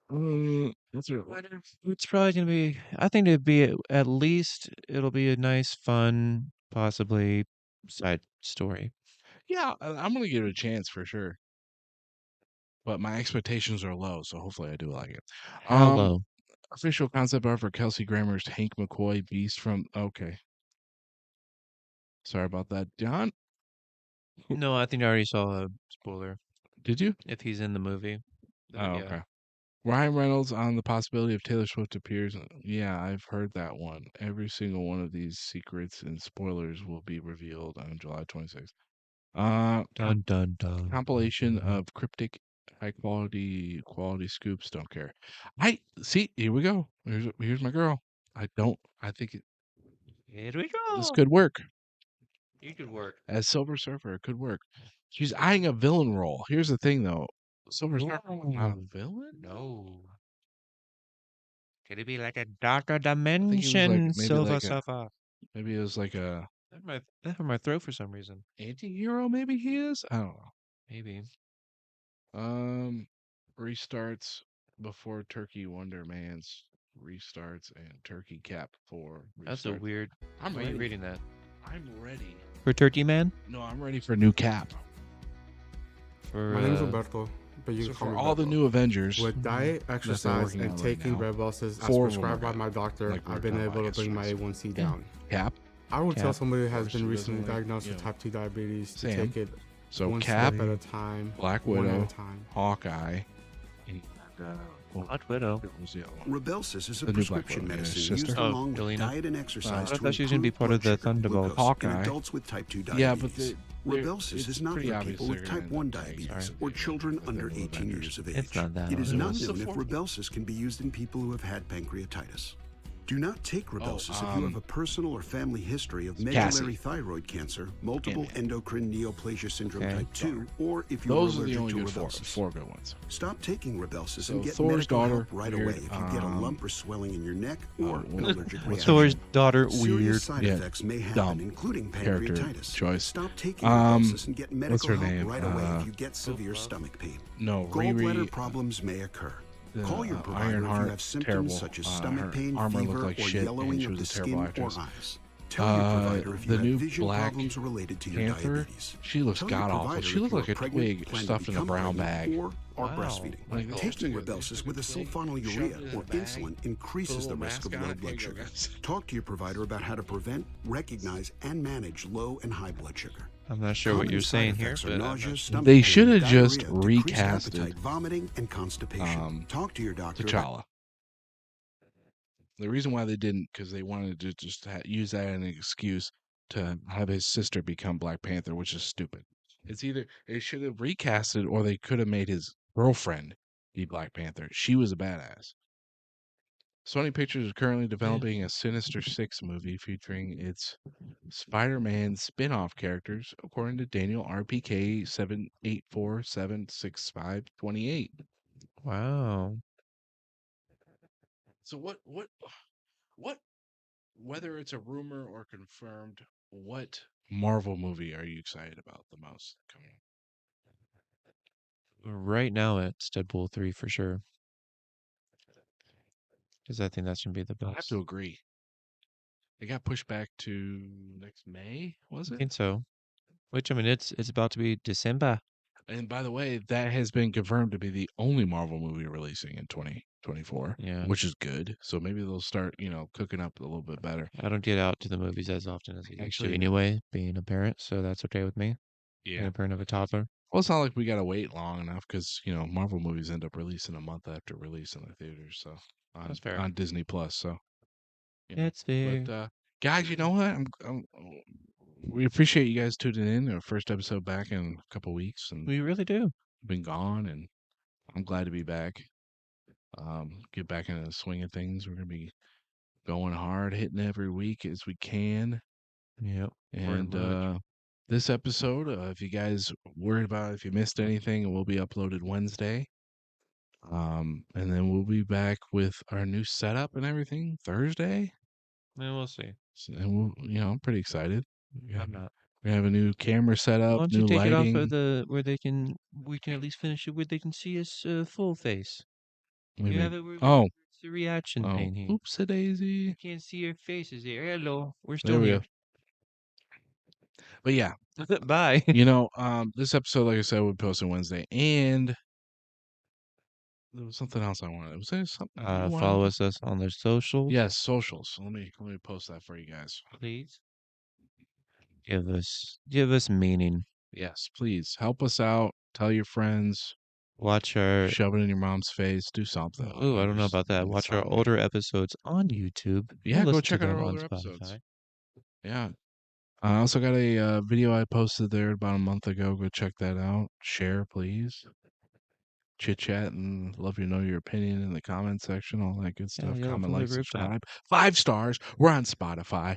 That's it. It's probably gonna be. I think it'd be at least it'll be a nice, fun, possibly side story. Yeah, I'm gonna give it a chance for sure. But my expectations are low, so hopefully I do like it. How low? Official concept art for Kelsey Grammer's Hank McCoy Beast from. Okay. Sorry about that, John. No, I think I already saw a spoiler. Did you? If he's in the movie. Oh, okay. Ryan Reynolds on the possibility of Taylor Swift appears. Yeah, I've heard that one. Every single one of these secrets and spoilers will be revealed on July 26th. Dun dun dun. Compilation of cryptic, high quality scoops. Don't care. I see. Here we go. Here's my girl. I think Here we go. this could work. You could work. As Silver Surfer, it could work. She's eyeing a villain role. Here's the thing, though. Silver Surfer not a villain? No. Could it be like a darker think it was like dimension, maybe Silver like a- Surfer? Maybe it was like a That hurt my throat for some reason. anti-hero. Maybe he is. I don't know. Maybe. Restarts before Turkey Wonder Man's restarts and Turkey Cap 4 restarts. That's a weird. I'm Why are ready. you reading that? I'm ready. For Turkey Man? No, I'm ready for new Cap. For My name is Roberto. but you So can call for me all the Bebo. new Avengers With diet, that they're exercise, working and on right taking now, red buses as 4 of them are prescribed by good, my doctor, like we were I've been talking about able to bring my yesterday. A1C Yeah. down. Cap, I would tell Cap, somebody who of has course, been who doesn't recently like, diagnosed with type 2 diabetes to Sam. take it So one Cap, step at a time, Black one at Widow, a time. Hawkeye, and Black Widow. what was the other one? Rybelsus is a The new Black prescription Widow, yeah, his medicine used sister. Oh, along with Yelena. diet and exercise I to thought she was going to be improve part blood of the sugar Thunderbolts. glucose in Hawkeye. adults with type 2 Yeah, but diabetes. it's Rybelsus is not pretty for obvious people they're with gonna type end 1 up taking diabetes it or with children the under new 18 Avengers. years of age. It's not that It is obvious. not What's the known if fourth one? Rybelsus can be used in people who have had pancreatitis. Do not take Rybelsus if you have a personal or family history of medullary thyroid cancer, multiple endocrine neoplasia syndrome Okay. type 2, or if you're Those are the allergic only to good four. Rybelsus. 4 good ones. Stop taking Rybelsus So and get Thor's medical daughter, help right weird, away if you get a lump or swelling in your neck or an what- allergic what's reaction. her Thor's daughter, Serious weird. side Yeah, effects may happen, dumb including character pancreatitis. choice. Stop taking Rybelsus and get what's medical her help name? right away if you get severe stomach pain. No, Gallbladder Riri. problems may occur. Call your provider if Ironheart, you have symptoms terrible. such as Her stomach pain, armor looked fever, like or shit, and yellowing she of was the a terrible skin or actress. eyes. Tell your provider if The you have new vision Black problems related to your Panther, diabetes. she looks Tell your god awful. provider She if looked you like are a pregnant, twig plan to stuffed in a become brown pregnant, bag. or are Wow. breastfeeding. Like, it Taking looks like a Rybelsus with a twig sulfonylurea shoved in a or bag, insulin put increases a the little risk of mask on low it. blood Here you go, sugar. guys. Talk to your provider about how to prevent, recognize, and manage low and high blood sugar. I'm not sure what Common you're side saying here, effects are but nausea, stomach They pain, should have just diarrhea, decreased recasted, appetite, vomiting, and constipation. Talk to your doctor about T'Challa. The reason why they didn't, because they wanted to just use that as an excuse to have his sister become Black Panther, which is stupid. It's either they should have recasted or they could have made his girlfriend be Black Panther. She was a badass. Sony Pictures is currently developing a Sinister Six movie featuring its Spider-Man spin-off characters, according to Daniel RPK 784-76528. wow. So what? Whether it's a rumor or confirmed, what Marvel movie are you excited about the most coming up? Right now, it's Deadpool 3 for sure. Because I think that's going to be the I have best. to agree. It got pushed back to next May, was I it? think so. Which, I mean, it's about to be December. And by the way, that has been confirmed to be the only Marvel movie releasing in 2024, Yeah. which is good. So maybe they'll start, cooking up a little bit better. I don't get out to the movies as often as I used to Actually, anyway, being a parent, so that's okay with me. Being yeah. a parent of a toddler. Well, it's not like we got to wait long enough because, Marvel movies end up releasing a month after release in the theaters. So That's fair. on Disney Plus. So, That's fair. But guys, you know what? We appreciate you guys tuning in. Our first episode back in a couple weeks, and We really do. been gone, and I'm glad to be back. Get back into the swing of things. We're gonna be going hard, hitting every week as we can. Yep. And this episode, if you guys worried about if you missed anything, it will be uploaded Wednesday. And then we'll be back with our new setup and everything Thursday. And we'll see. So, and I'm pretty excited. I'm not. We have a new camera Why setup, don't you new take it off lighting. of we can at least finish it where they can see us full face. What do You you have mean? it where Oh, it's a reaction oh, thing here. oops a daisy. You can't see your faces there. Hello, we're There still we here. go. But yeah, Bye. this episode, like I said, we'll post on Wednesday, and there was something else I wanted. Was there something you wanted? Follow us on the socials. Yes, socials. Let me post that for you guys. Please. Give us meaning. Yes, please help us out. Tell your friends. Watch our Shove it in your mom's face. Do something. Oh, I don't know Just about that. make it Watch our sound older episodes on YouTube. Yeah, or go listen check to out them our on older episodes. Spotify. Yeah. I also got a video I posted there about a month ago. Go check that out. Share, please. Chit chat and love you know your opinion in the comment section. All that good stuff. yell it Comment, from the like, rooftop. subscribe. 5 stars. We're on Spotify.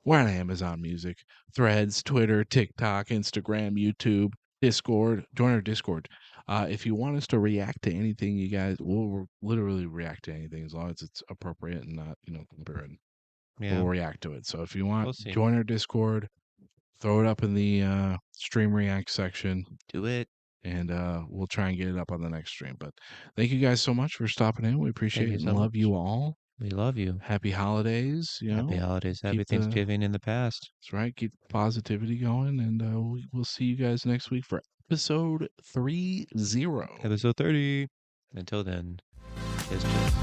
We're on Amazon Music, Threads, Twitter, TikTok, Instagram, YouTube, Discord. Join our Discord. If you want us to react to anything, you guys, we'll literally react to anything as long as it's appropriate and not, comparing. Yeah. We'll react to it. So if you want, We'll see. join our Discord. Throw it up in the stream react section. Do it. And we'll try and get it up on the next stream. But thank you guys so much for stopping in. We appreciate you it and so love much. you all. We love you. Happy holidays. Happy holidays. Happy Thanksgiving in the past. That's right. Keep the positivity going. And we'll see you guys next week for episode 30. Episode 30. Until then, it's just.